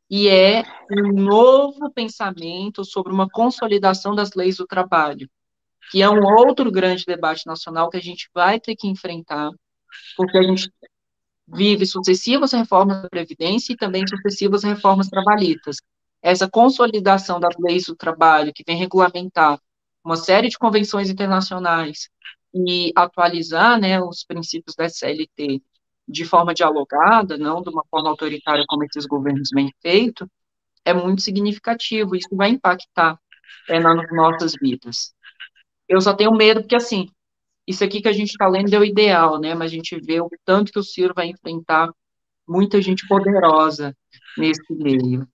A: e é um novo pensamento sobre uma consolidação das leis do trabalho, que é um outro grande debate nacional que a gente vai ter que enfrentar, porque a gente vive sucessivas reformas da Previdência e também sucessivas reformas trabalhistas. Essa consolidação das leis do trabalho, que vem regulamentar uma série de convenções internacionais e atualizar, né, os princípios da CLT de forma dialogada, não de uma forma autoritária como esses governos vêm feito, é muito significativo. Isso vai impactar nas nossas vidas. Eu só tenho medo porque, assim, isso aqui que a gente está lendo é o ideal, né? Mas a gente vê o tanto que o Ciro vai enfrentar muita gente poderosa nesse meio.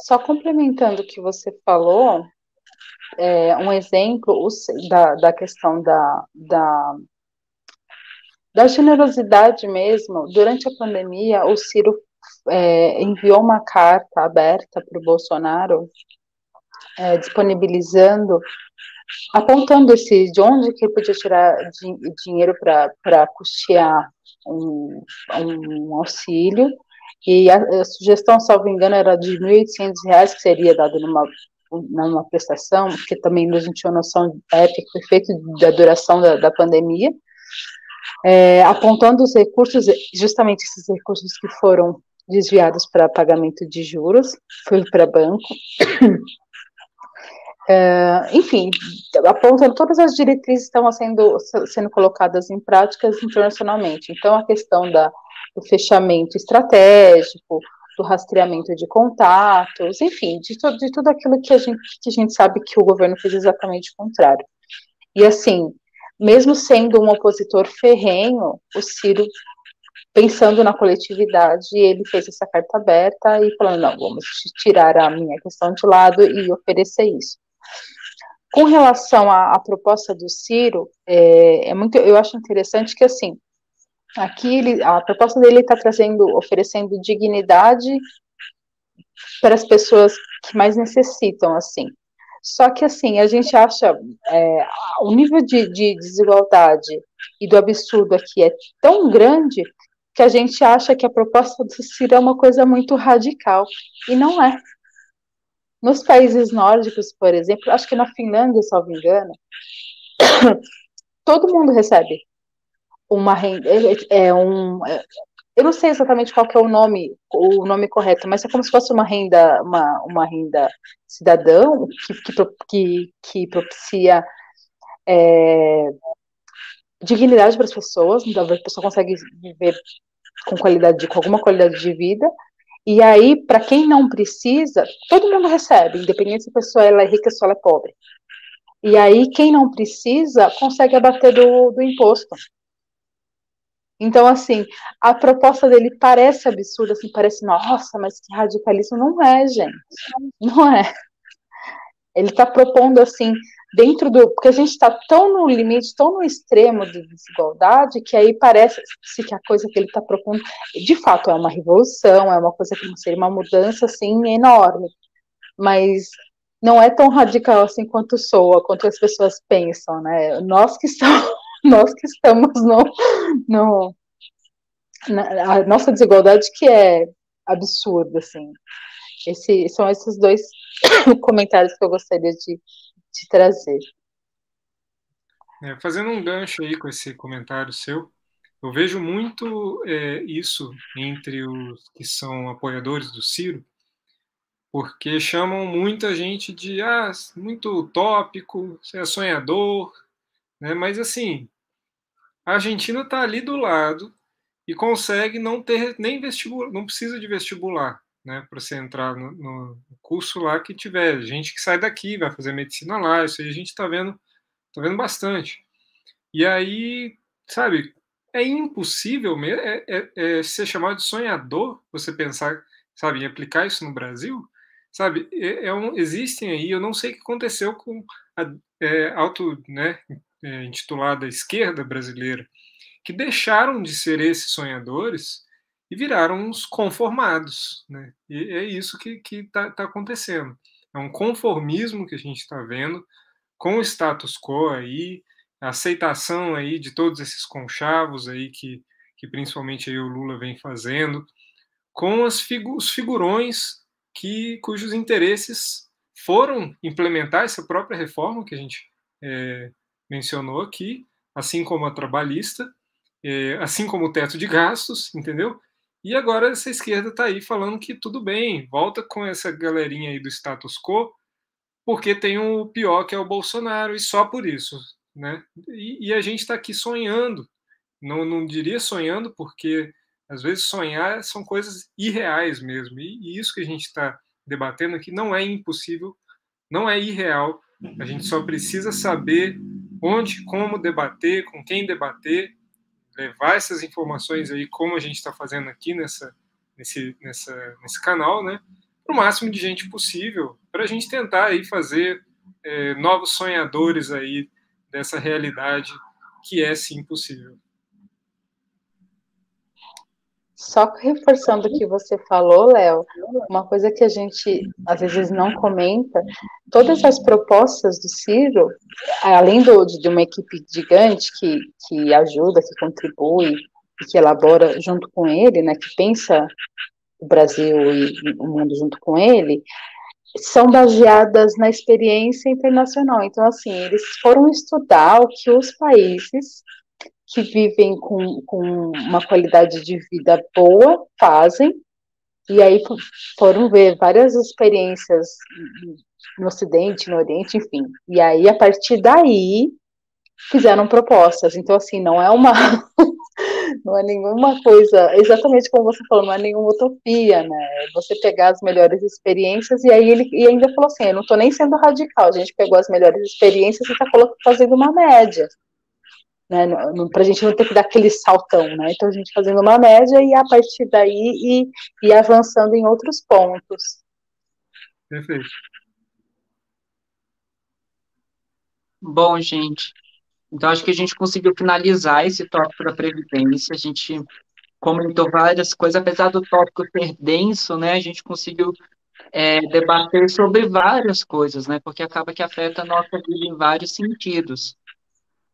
B: Só complementando o que você falou, um exemplo da questão da generosidade mesmo, durante a pandemia, o Ciro enviou uma carta aberta para o Bolsonaro, disponibilizando, apontando de onde que ele podia tirar dinheiro para custear um auxílio, e a sugestão, salvo engano, era de R$ 1.800, que seria dado numa prestação, porque também a gente tinha noção da época que foi feito da duração da pandemia, apontando os recursos, justamente esses recursos que foram desviados para pagamento de juros, foi para banco, enfim, apontando todas as diretrizes que estão sendo colocadas em práticas internacionalmente. Então, a questão do fechamento estratégico, do rastreamento de contatos, enfim, de tudo aquilo que a gente sabe que o governo fez exatamente o contrário. E, assim, mesmo sendo um opositor ferrenho, o Ciro, pensando na coletividade, ele fez essa carta aberta e falando, não, vamos tirar a minha questão de lado e oferecer isso. Com relação à proposta do Ciro, eu acho interessante que, assim, aqui a proposta dele está oferecendo dignidade para as pessoas que mais necessitam, assim. Só que, assim, a gente acha o nível de desigualdade e do absurdo aqui é tão grande que a gente acha que a proposta do Ciro é uma coisa muito radical, e não é. Nos países nórdicos, por exemplo, acho que na Finlândia, salvo engano, todo mundo recebe uma renda, eu não sei exatamente qual que é o nome correto, mas é como se fosse uma renda cidadão que propicia dignidade para as pessoas, então a pessoa consegue viver com alguma qualidade de vida. E aí, para quem não precisa, todo mundo recebe, independente se a pessoa ela é rica ou se ela é pobre. E aí, quem não precisa, consegue abater do imposto. Então, assim, a proposta dele parece absurda, assim, parece, nossa, mas que radicalismo. Não é, gente. Não é. Ele está propondo, assim, dentro do... Porque a gente está tão no limite, tão no extremo de desigualdade, que aí parece-se que a coisa que ele está propondo, de fato, é uma revolução, é uma coisa que seria uma mudança, assim, enorme. Mas não é tão radical, assim, quanto soa, quanto as pessoas pensam, né? Nós que estamos a nossa desigualdade que é absurda, assim. São esses dois comentários que eu gostaria de trazer.
C: Fazendo um gancho aí com esse comentário seu, eu vejo muito isso entre os que são apoiadores do Ciro, porque chamam muita gente de muito utópico, você é sonhador, né? Mas assim, a Argentina está ali do lado e consegue não ter nem vestibular, não precisa de vestibular, né, para você entrar no curso lá que tiver. Gente que sai daqui, vai fazer medicina lá, isso aí a gente está vendo bastante. E aí, sabe, é impossível mesmo, ser chamado de sonhador, você pensar, sabe, em aplicar isso no Brasil, sabe, existem aí, eu não sei o que aconteceu com a né, intitulada esquerda brasileira, que deixaram de ser esses sonhadores e viraram uns conformados, né? E é isso que está acontecendo. É um conformismo que a gente está vendo com o status quo aí, a aceitação aí de todos esses conchavos aí que principalmente aí o Lula vem fazendo, com os figurões cujos interesses foram implementar essa própria reforma que a gente mencionou aqui, assim como a trabalhista, assim como o teto de gastos, entendeu? E agora essa esquerda está aí falando que tudo bem, volta com essa galerinha aí do status quo, porque tem o pior que é o Bolsonaro, e só por isso, né? E a gente está aqui sonhando, não diria sonhando, porque às vezes sonhar são coisas irreais mesmo, e isso que a gente está debatendo aqui não é impossível, não é irreal, a gente só precisa saber onde, como debater, com quem debater, levar essas informações aí, como a gente está fazendo aqui nesse canal, né, para o máximo de gente possível, para a gente tentar aí fazer novos sonhadores aí dessa realidade que é sim possível.
B: Só reforçando o que você falou, Léo, uma coisa que a gente às vezes não comenta, todas as propostas do Ciro, além de uma equipe gigante que ajuda, que contribui e que elabora junto com ele, né, que pensa o Brasil e o mundo junto com ele, são baseadas na experiência internacional. Então, assim, eles foram estudar o que os países que vivem com uma qualidade de vida boa fazem, e aí foram ver várias experiências no Ocidente, no Oriente, enfim. E aí, a partir daí, fizeram propostas. Então, assim, não é nenhuma coisa, exatamente como você falou, não é nenhuma utopia, né? Você pegar as melhores experiências, e aí ele ainda falou assim, eu não estou nem sendo radical, a gente pegou as melhores experiências e está fazendo uma média. Né, para a gente não ter que dar aquele saltão, né? Então a gente fazendo uma média e a partir daí e avançando em outros pontos.
C: Perfeito.
A: Bom, gente, então acho que a gente conseguiu finalizar esse tópico da Previdência, a gente comentou várias coisas, apesar do tópico ser denso, né, a gente conseguiu debater sobre várias coisas, né, porque acaba que afeta a nossa vida em vários sentidos.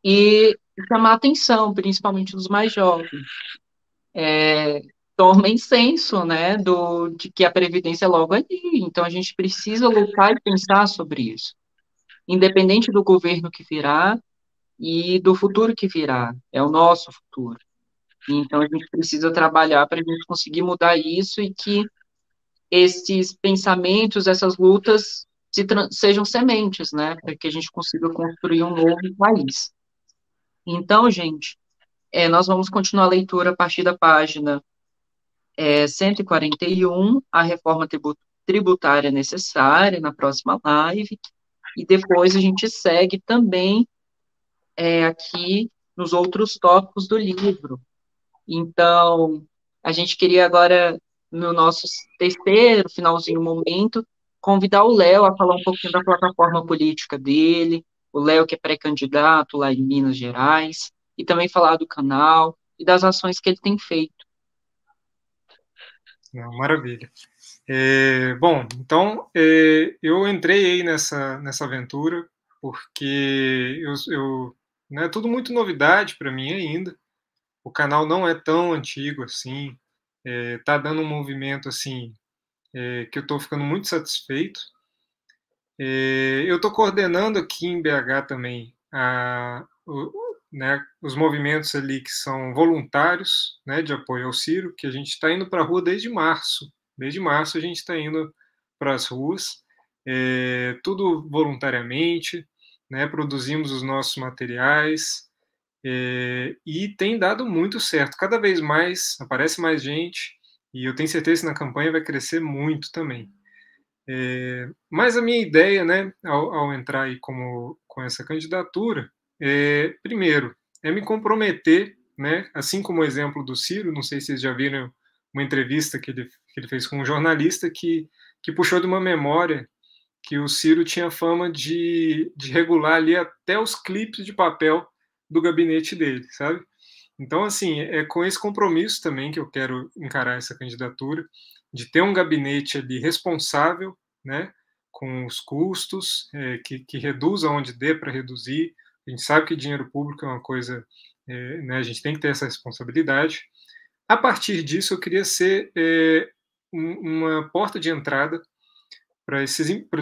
A: E chamar a atenção, principalmente dos mais jovens. Tomem senso, né, de que a Previdência é logo ali, então a gente precisa lutar e pensar sobre isso. Independente do governo que virá e do futuro que virá, é o nosso futuro. Então a gente precisa trabalhar para a gente conseguir mudar isso e que esses pensamentos, essas lutas sejam sementes, né, para que a gente consiga construir um novo país. Então, gente, nós vamos continuar a leitura a partir da página 141, a reforma tributária necessária, na próxima live, e depois a gente segue também aqui nos outros tópicos do livro. Então, a gente queria agora, no nosso terceiro, finalzinho momento, convidar o Léo a falar um pouquinho da plataforma política dele, o Léo que é pré-candidato lá em Minas Gerais, e também falar do canal e das ações que ele tem feito.
C: Não, maravilha. Bom, então eu entrei aí nessa aventura porque né, é tudo muito novidade para mim ainda. O canal não é tão antigo assim, tá dando um movimento assim que eu estou ficando muito satisfeito. Eu estou coordenando aqui em BH também né, os movimentos ali que são voluntários, né, de apoio ao Ciro, que a gente está indo para a rua desde março. Desde março a gente está indo para as ruas, tudo voluntariamente, né, produzimos os nossos materiais, e tem dado muito certo. Cada vez mais aparece mais gente, e eu tenho certeza que na campanha vai crescer muito também. Mas a minha ideia, né, ao entrar aí com essa candidatura, primeiro, é me comprometer, né, assim como o exemplo do Ciro, não sei se vocês já viram uma entrevista que ele fez com um jornalista que puxou de uma memória que o Ciro tinha fama de regular ali até os clipes de papel do gabinete dele, sabe? Então, assim, é com esse compromisso também que eu quero encarar essa candidatura, de ter um gabinete ali responsável, né, com os custos, que reduza onde dê para reduzir. A gente sabe que dinheiro público é uma coisa, né, a gente tem que ter essa responsabilidade. A partir disso, eu queria ser uma porta de entrada para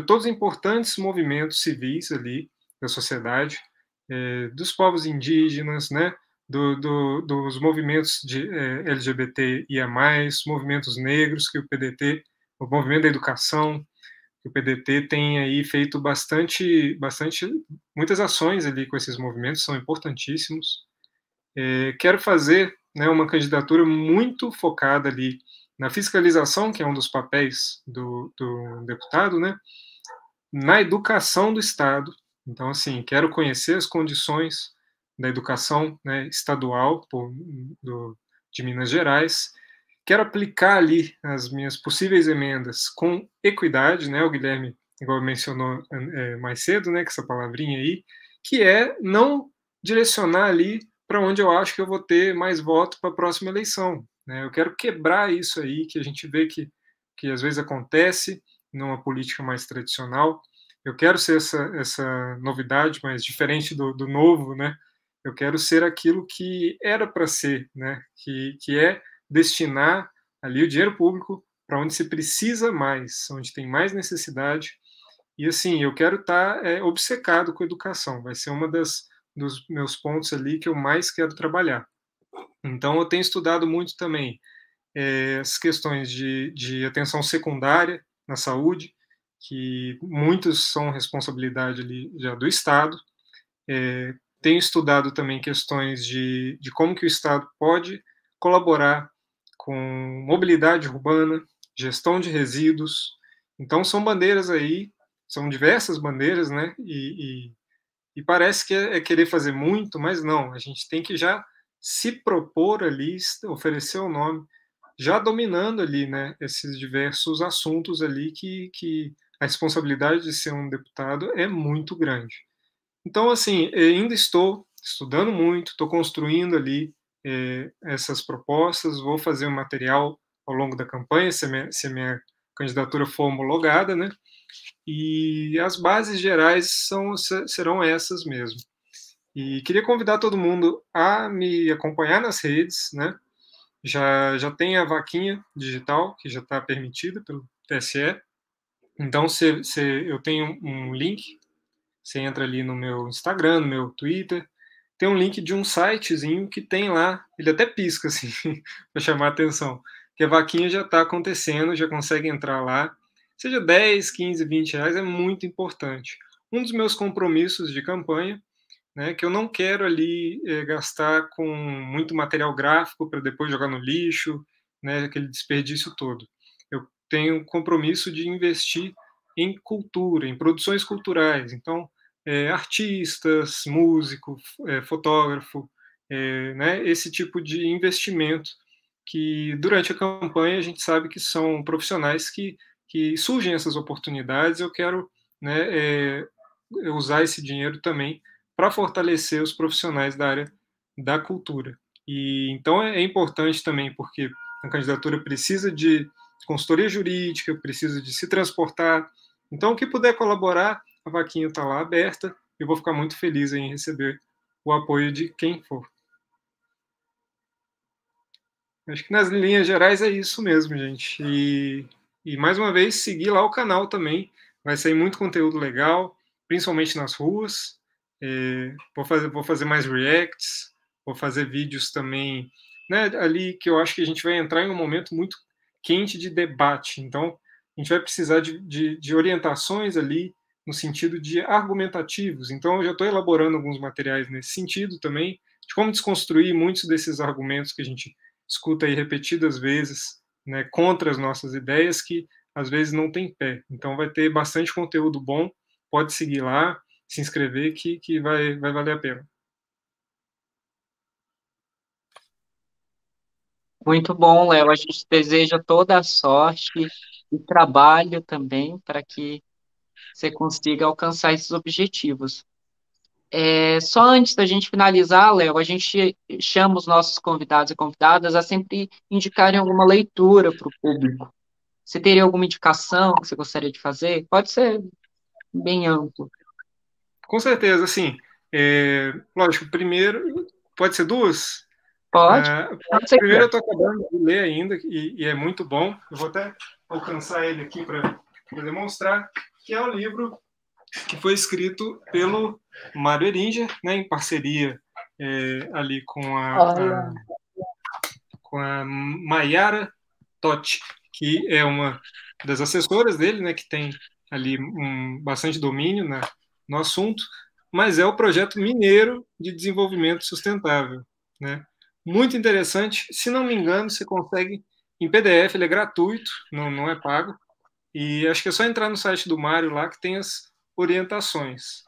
C: todos os importantes movimentos civis ali da sociedade, dos povos indígenas, né, dos movimentos de LGBTIA+, movimentos negros que o PDT, o movimento da educação, que o PDT tem aí feito muitas ações ali com esses movimentos, são importantíssimos. Quero fazer, né, uma candidatura muito focada ali na fiscalização, que é um dos papéis do deputado, né, na educação do Estado. Então, assim, quero conhecer as condições da educação, né, estadual de Minas Gerais. Quero aplicar ali as minhas possíveis emendas com equidade, né? O Guilherme, igual mencionou mais cedo, né, com essa palavrinha aí, que é não direcionar ali para onde eu acho que eu vou ter mais voto para a próxima eleição. Né? Eu quero quebrar isso aí que a gente vê que às vezes acontece numa política mais tradicional. Eu quero ser essa novidade, mas diferente do novo, né? Eu quero ser aquilo que era para ser, né? Que é destinar ali o dinheiro público para onde se precisa mais, onde tem mais necessidade. E assim, eu quero estar obcecado com a educação. Vai ser dos meus pontos ali que eu mais quero trabalhar. Então, eu tenho estudado muito também as questões de atenção secundária na saúde, que muitos são responsabilidade ali já do Estado. Tenho estudado também questões de como que o Estado pode colaborar com mobilidade urbana, gestão de resíduos. Então, são bandeiras aí, são diversas bandeiras, né? E parece que é querer fazer muito, mas não, a gente tem que já se propor ali, oferecer o nome, já dominando ali, né, esses diversos assuntos ali que a responsabilidade de ser um deputado é muito grande. Então, assim, ainda estou estudando muito, estou construindo ali essas propostas, vou fazer um material ao longo da campanha, se a minha candidatura for homologada, né? E as bases gerais serão essas mesmo. E queria convidar todo mundo a me acompanhar nas redes, né? Já tem a vaquinha digital, que já está permitida pelo TSE. Então, eu tenho um link, você entra ali no meu Instagram, no meu Twitter, tem um link de um sitezinho que tem lá, ele até pisca, assim, para chamar a atenção, que a vaquinha já está acontecendo, já consegue entrar lá, seja 10, 15, 20 reais, é muito importante. Um dos meus compromissos de campanha, né, que eu não quero ali gastar com muito material gráfico para depois jogar no lixo, né, aquele desperdício todo. Eu tenho compromisso de investir em cultura, em produções culturais. Então, artistas, músico, fotógrafo, né, esse tipo de investimento que durante a campanha a gente sabe que são profissionais que que surgem essas oportunidades, eu quero, né, usar esse dinheiro também para fortalecer os profissionais da área da cultura. E então é importante também, porque a candidatura precisa de consultoria jurídica, precisa de se transportar. Então, o que puder colaborar, a vaquinha está lá aberta. Eu vou ficar muito feliz em receber o apoio de quem for. Acho que nas linhas gerais é isso mesmo, gente. E mais uma vez, seguir lá o canal também. Vai sair muito conteúdo legal, principalmente nas ruas. Vou fazer mais reacts, vou fazer vídeos também, né, ali que eu acho que a gente vai entrar em um momento muito quente de debate. Então, a gente vai precisar de orientações ali no sentido de argumentativos. Então, eu já estou elaborando alguns materiais nesse sentido também, de como desconstruir muitos desses argumentos que a gente escuta aí repetidas vezes, né, contra as nossas ideias, que às vezes não tem pé. Então, vai ter bastante conteúdo bom, pode seguir lá, se inscrever, que vai valer a pena.
A: Muito bom, Léo. A gente deseja toda a sorte e trabalho também para que você consiga alcançar esses objetivos. Só antes da gente finalizar, Léo, a gente chama os nossos convidados e convidadas a sempre indicarem alguma leitura para o público. Você teria alguma indicação que você gostaria de fazer? Pode ser bem amplo.
C: Com certeza, assim, lógico, primeiro, pode ser duas?
A: Pode? Pode ser.
C: Primeiro eu estou acabando de ler ainda, e é muito bom, eu vou até alcançar ele aqui para demonstrar, que é o livro que foi escrito pelo Mário Eringer, né, em parceria ali com a Mayara Totti, que é uma das assessoras dele, né, que tem ali bastante domínio no assunto, mas é o projeto mineiro de desenvolvimento sustentável, né? Muito interessante. Se não me engano, você consegue em PDF, ele é gratuito, não é pago. E acho que é só entrar no site do Mário lá que tem as orientações.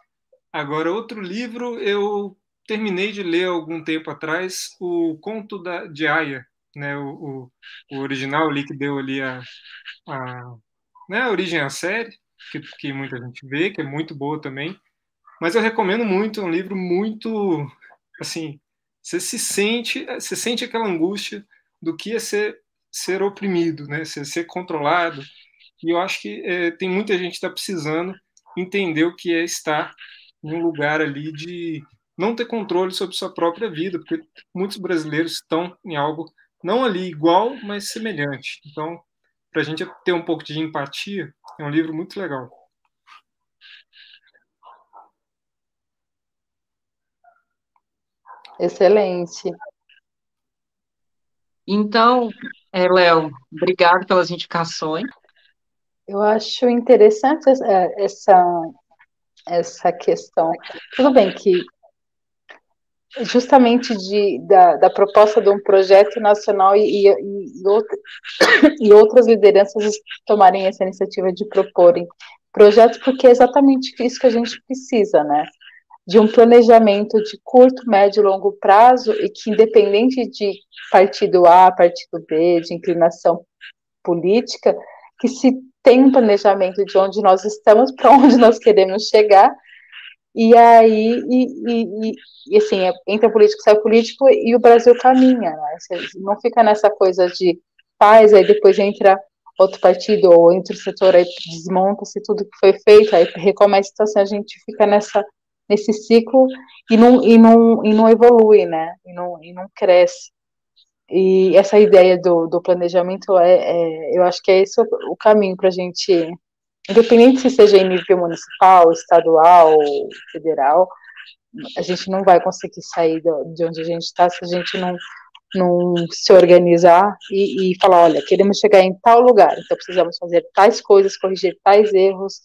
C: Agora, outro livro, eu terminei de ler há algum tempo atrás, o Conto de Aya, né, o original ali que deu ali né, a origem à série, que muita gente vê, que é muito boa também. Mas eu recomendo muito, é um livro muito, assim, você sente aquela angústia do que é ser oprimido, né, ser controlado. E eu acho que tem muita gente que está precisando entender o que é estar em um lugar ali de não ter controle sobre sua própria vida, porque muitos brasileiros estão em algo não ali igual, mas semelhante. Então, para a gente ter um pouco de empatia, é um livro muito legal.
B: Excelente.
A: Então, Léo, obrigado pelas indicações.
B: Eu acho interessante essa questão. Tudo bem que justamente da proposta de um projeto nacional e outras lideranças tomarem essa iniciativa de proporem projetos, porque é exatamente isso que a gente precisa, né? De um planejamento de curto, médio e longo prazo e que, independente de partido A, partido B, de inclinação política, que se tem um planejamento de onde nós estamos, para onde nós queremos chegar, e aí, assim, entra político, sai político, e o Brasil caminha, né? Você não fica nessa coisa de paz, aí depois entra outro partido, ou entra o setor, aí desmonta-se tudo que foi feito, aí recomeça, então assim, a gente fica nesse ciclo e não evolui, né? E não cresce. E essa ideia do planejamento, eu acho que é esse o caminho para a gente, independente se seja em nível municipal, estadual, federal, a gente não vai conseguir sair de onde a gente está se a gente não se organizar e falar, olha, queremos chegar em tal lugar, então precisamos fazer tais coisas, corrigir tais erros,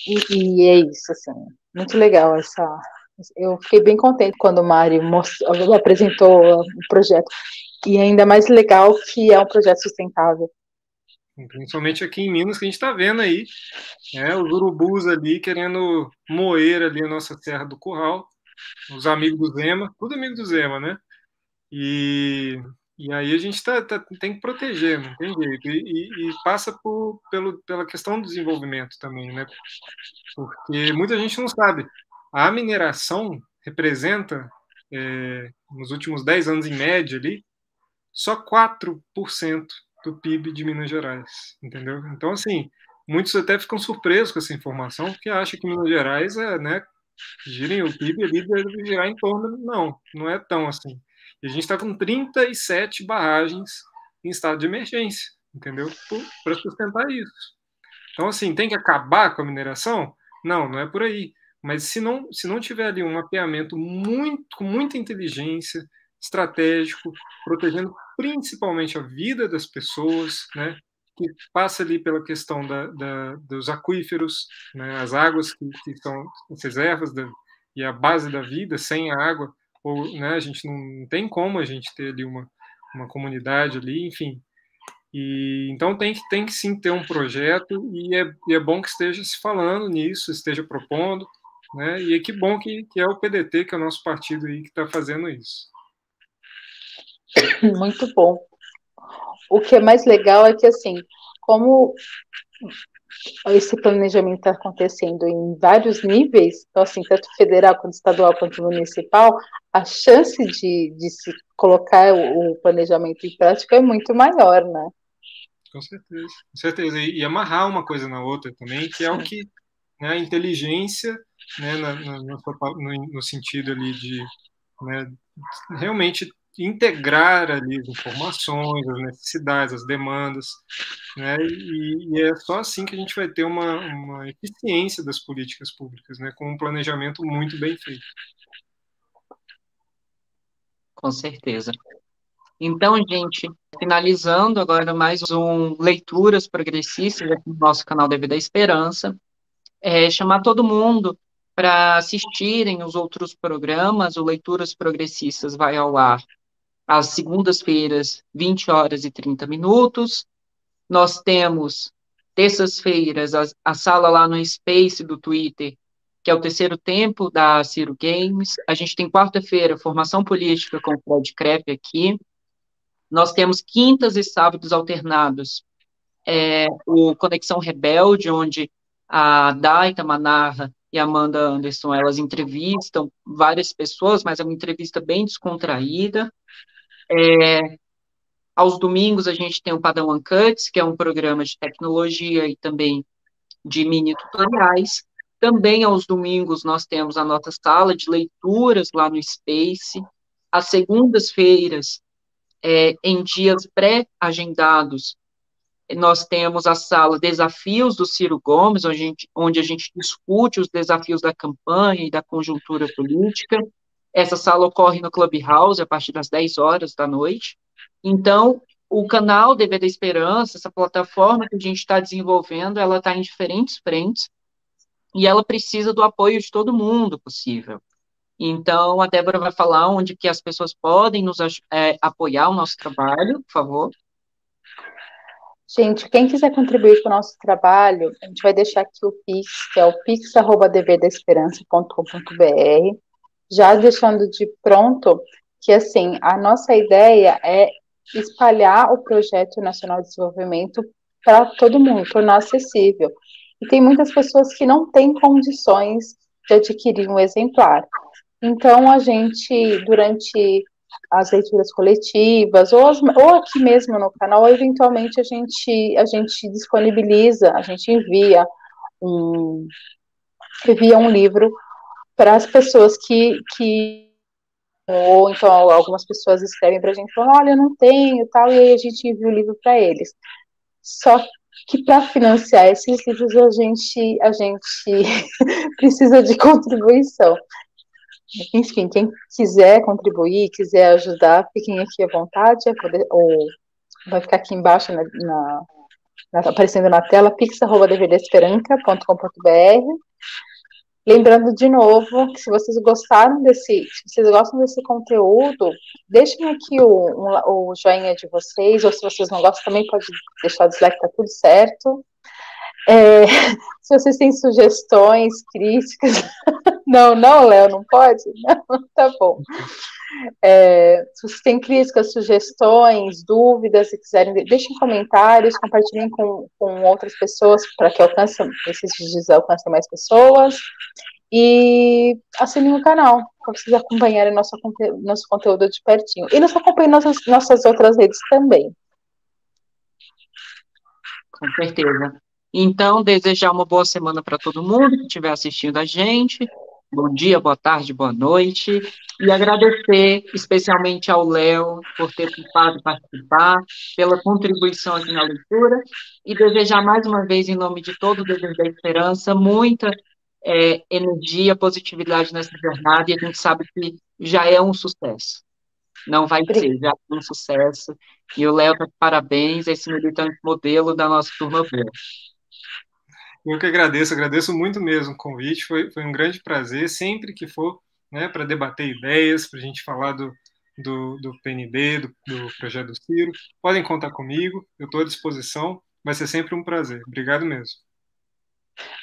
B: e é isso, assim, muito legal eu fiquei bem contente quando o Mário apresentou o projeto, e ainda mais legal que é um projeto sustentável.
C: Principalmente aqui em Minas, que a gente está vendo aí, os urubus ali querendo moer ali a nossa Serra do Curral, os amigos do Zema, tudo amigo do Zema, né? E E aí a gente tem que proteger, não tem jeito. E passa pela questão do desenvolvimento também, né? Porque muita gente não sabe. A mineração representa, nos últimos 10 anos em média ali, só 4% do PIB de Minas Gerais, entendeu? Então, assim, muitos até ficam surpresos com essa informação, porque acham que Minas Gerais né, girem o PIB ali deve girar em torno. Não é tão assim. E a gente está com 37 barragens em estado de emergência, entendeu? Para sustentar isso. Então, assim, tem que acabar com a mineração? Não é por aí. Mas se não tiver ali um mapeamento com muita inteligência, estratégico, protegendo principalmente a vida das pessoas, né, que passa ali pela questão dos aquíferos, né, as águas que são as reservas e a base da vida. Sem a água, né, a gente não tem como a gente ter ali uma comunidade ali, enfim. E então tem que sim ter um projeto, e é bom que esteja se falando nisso, esteja propondo, né? E que bom que é o PDT, que é o nosso partido aí, que está fazendo isso.
B: Muito bom. O que é mais legal é que, assim, como esse planejamento está acontecendo em vários níveis, então, assim, tanto federal, quanto estadual, quanto municipal, a chance de se colocar o planejamento em prática é muito maior, né?
C: Com certeza. Com certeza. E amarrar uma coisa na outra também, que é o que, né, a inteligência, né, no sentido ali de, né, realmente integrar ali as informações, as necessidades, as demandas, né, e é só assim que a gente vai ter uma eficiência das políticas públicas, né, com um planejamento muito bem feito.
A: Com certeza. Então, gente, finalizando agora mais um Leituras Progressistas aqui no nosso canal Dever da Esperança, chamar todo mundo para assistirem os outros programas. O Leituras Progressistas vai ao ar às segundas-feiras, 20 horas e 30 minutos. Nós temos terças-feiras a sala lá no Space do Twitter, que é o terceiro tempo da Ciro Games. A gente tem quarta-feira, formação política com o Fred Crepe aqui. Nós temos quintas e sábados alternados, o Conexão Rebelde, onde a Daita Manarra e a Amanda Anderson, elas entrevistam várias pessoas, mas é uma entrevista bem descontraída. Aos domingos a gente tem o Padawan Cuts, que é um programa de tecnologia e também de mini tutoriais. Também aos domingos nós temos a nossa sala de leituras lá no Space. Às segundas-feiras, em dias pré-agendados, nós temos a sala Desafios do Ciro Gomes, onde a gente discute os desafios da campanha e da conjuntura política. Essa sala ocorre no Clubhouse a partir das 10 horas da noite. Então, o canal Dever da Esperança, essa plataforma que a gente está desenvolvendo, ela está em diferentes frentes e ela precisa do apoio de todo mundo possível. Então, a Débora vai falar onde que as pessoas podem nos apoiar o nosso trabalho, por favor.
B: Gente, quem quiser contribuir com o nosso trabalho, a gente vai deixar aqui o Pix, que é o pix@deverdaesperança.com.br, já deixando de pronto que, assim, a nossa ideia é espalhar o Projeto Nacional de Desenvolvimento para todo mundo, tornar acessível. E tem muitas pessoas que não têm condições de adquirir um exemplar. Então, a gente, durante as leituras coletivas, ou aqui mesmo no canal, eventualmente a gente disponibiliza, a gente envia um livro para as pessoas ou então algumas pessoas escrevem para a gente, falando, olha, eu não tenho, tal, e aí a gente envia o livro para eles. Só que para financiar esses livros a gente precisa de contribuição. Enfim, quem quiser contribuir, quiser ajudar, fiquem aqui à vontade, ou vai ficar aqui embaixo aparecendo na tela, pix@deverdesperanca.com.br. Lembrando de novo que se vocês gostam desse conteúdo, deixem aqui o joinha de vocês, ou se vocês não gostam também pode deixar o dislike, tá tudo certo. Se vocês têm sugestões, críticas, Não, não, Léo, não pode? Não, tá bom. Se vocês têm críticas, sugestões, dúvidas, se quiserem, deixem comentários, compartilhem com outras pessoas para que esses vídeos alcancem mais pessoas. E assinem o canal para vocês acompanharem nosso conteúdo de pertinho. E nos acompanhem nossas outras redes também.
A: Com certeza. Então, desejar uma boa semana para todo mundo que estiver assistindo a gente. Bom dia, boa tarde, boa noite. E agradecer especialmente ao Léo por ter topado participar, pela contribuição aqui na leitura. E desejar mais uma vez, em nome de todo o Dever da Esperança, muita energia, positividade nessa jornada. E a gente sabe que já é um sucesso. Não vai ser, já é um sucesso. E o Léo está de parabéns, esse militante modelo da nossa turma boa.
C: Eu que agradeço muito mesmo o convite, foi um grande prazer, sempre que for, né, para debater ideias, para a gente falar do PNB, do projeto do Ciro. Podem contar comigo, eu estou à disposição, vai ser sempre um prazer. Obrigado mesmo.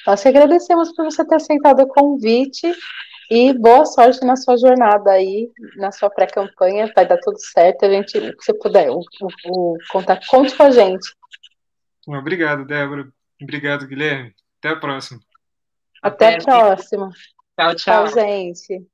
B: Nós que agradecemos por você ter aceitado o convite e boa sorte na sua jornada aí, na sua pré-campanha, vai dar tudo certo, se você puder, conte com a gente.
C: Obrigado, Débora. Obrigado, Guilherme. Até a próxima.
B: Até a próxima.
A: Tchau, tchau.
B: Tchau, gente.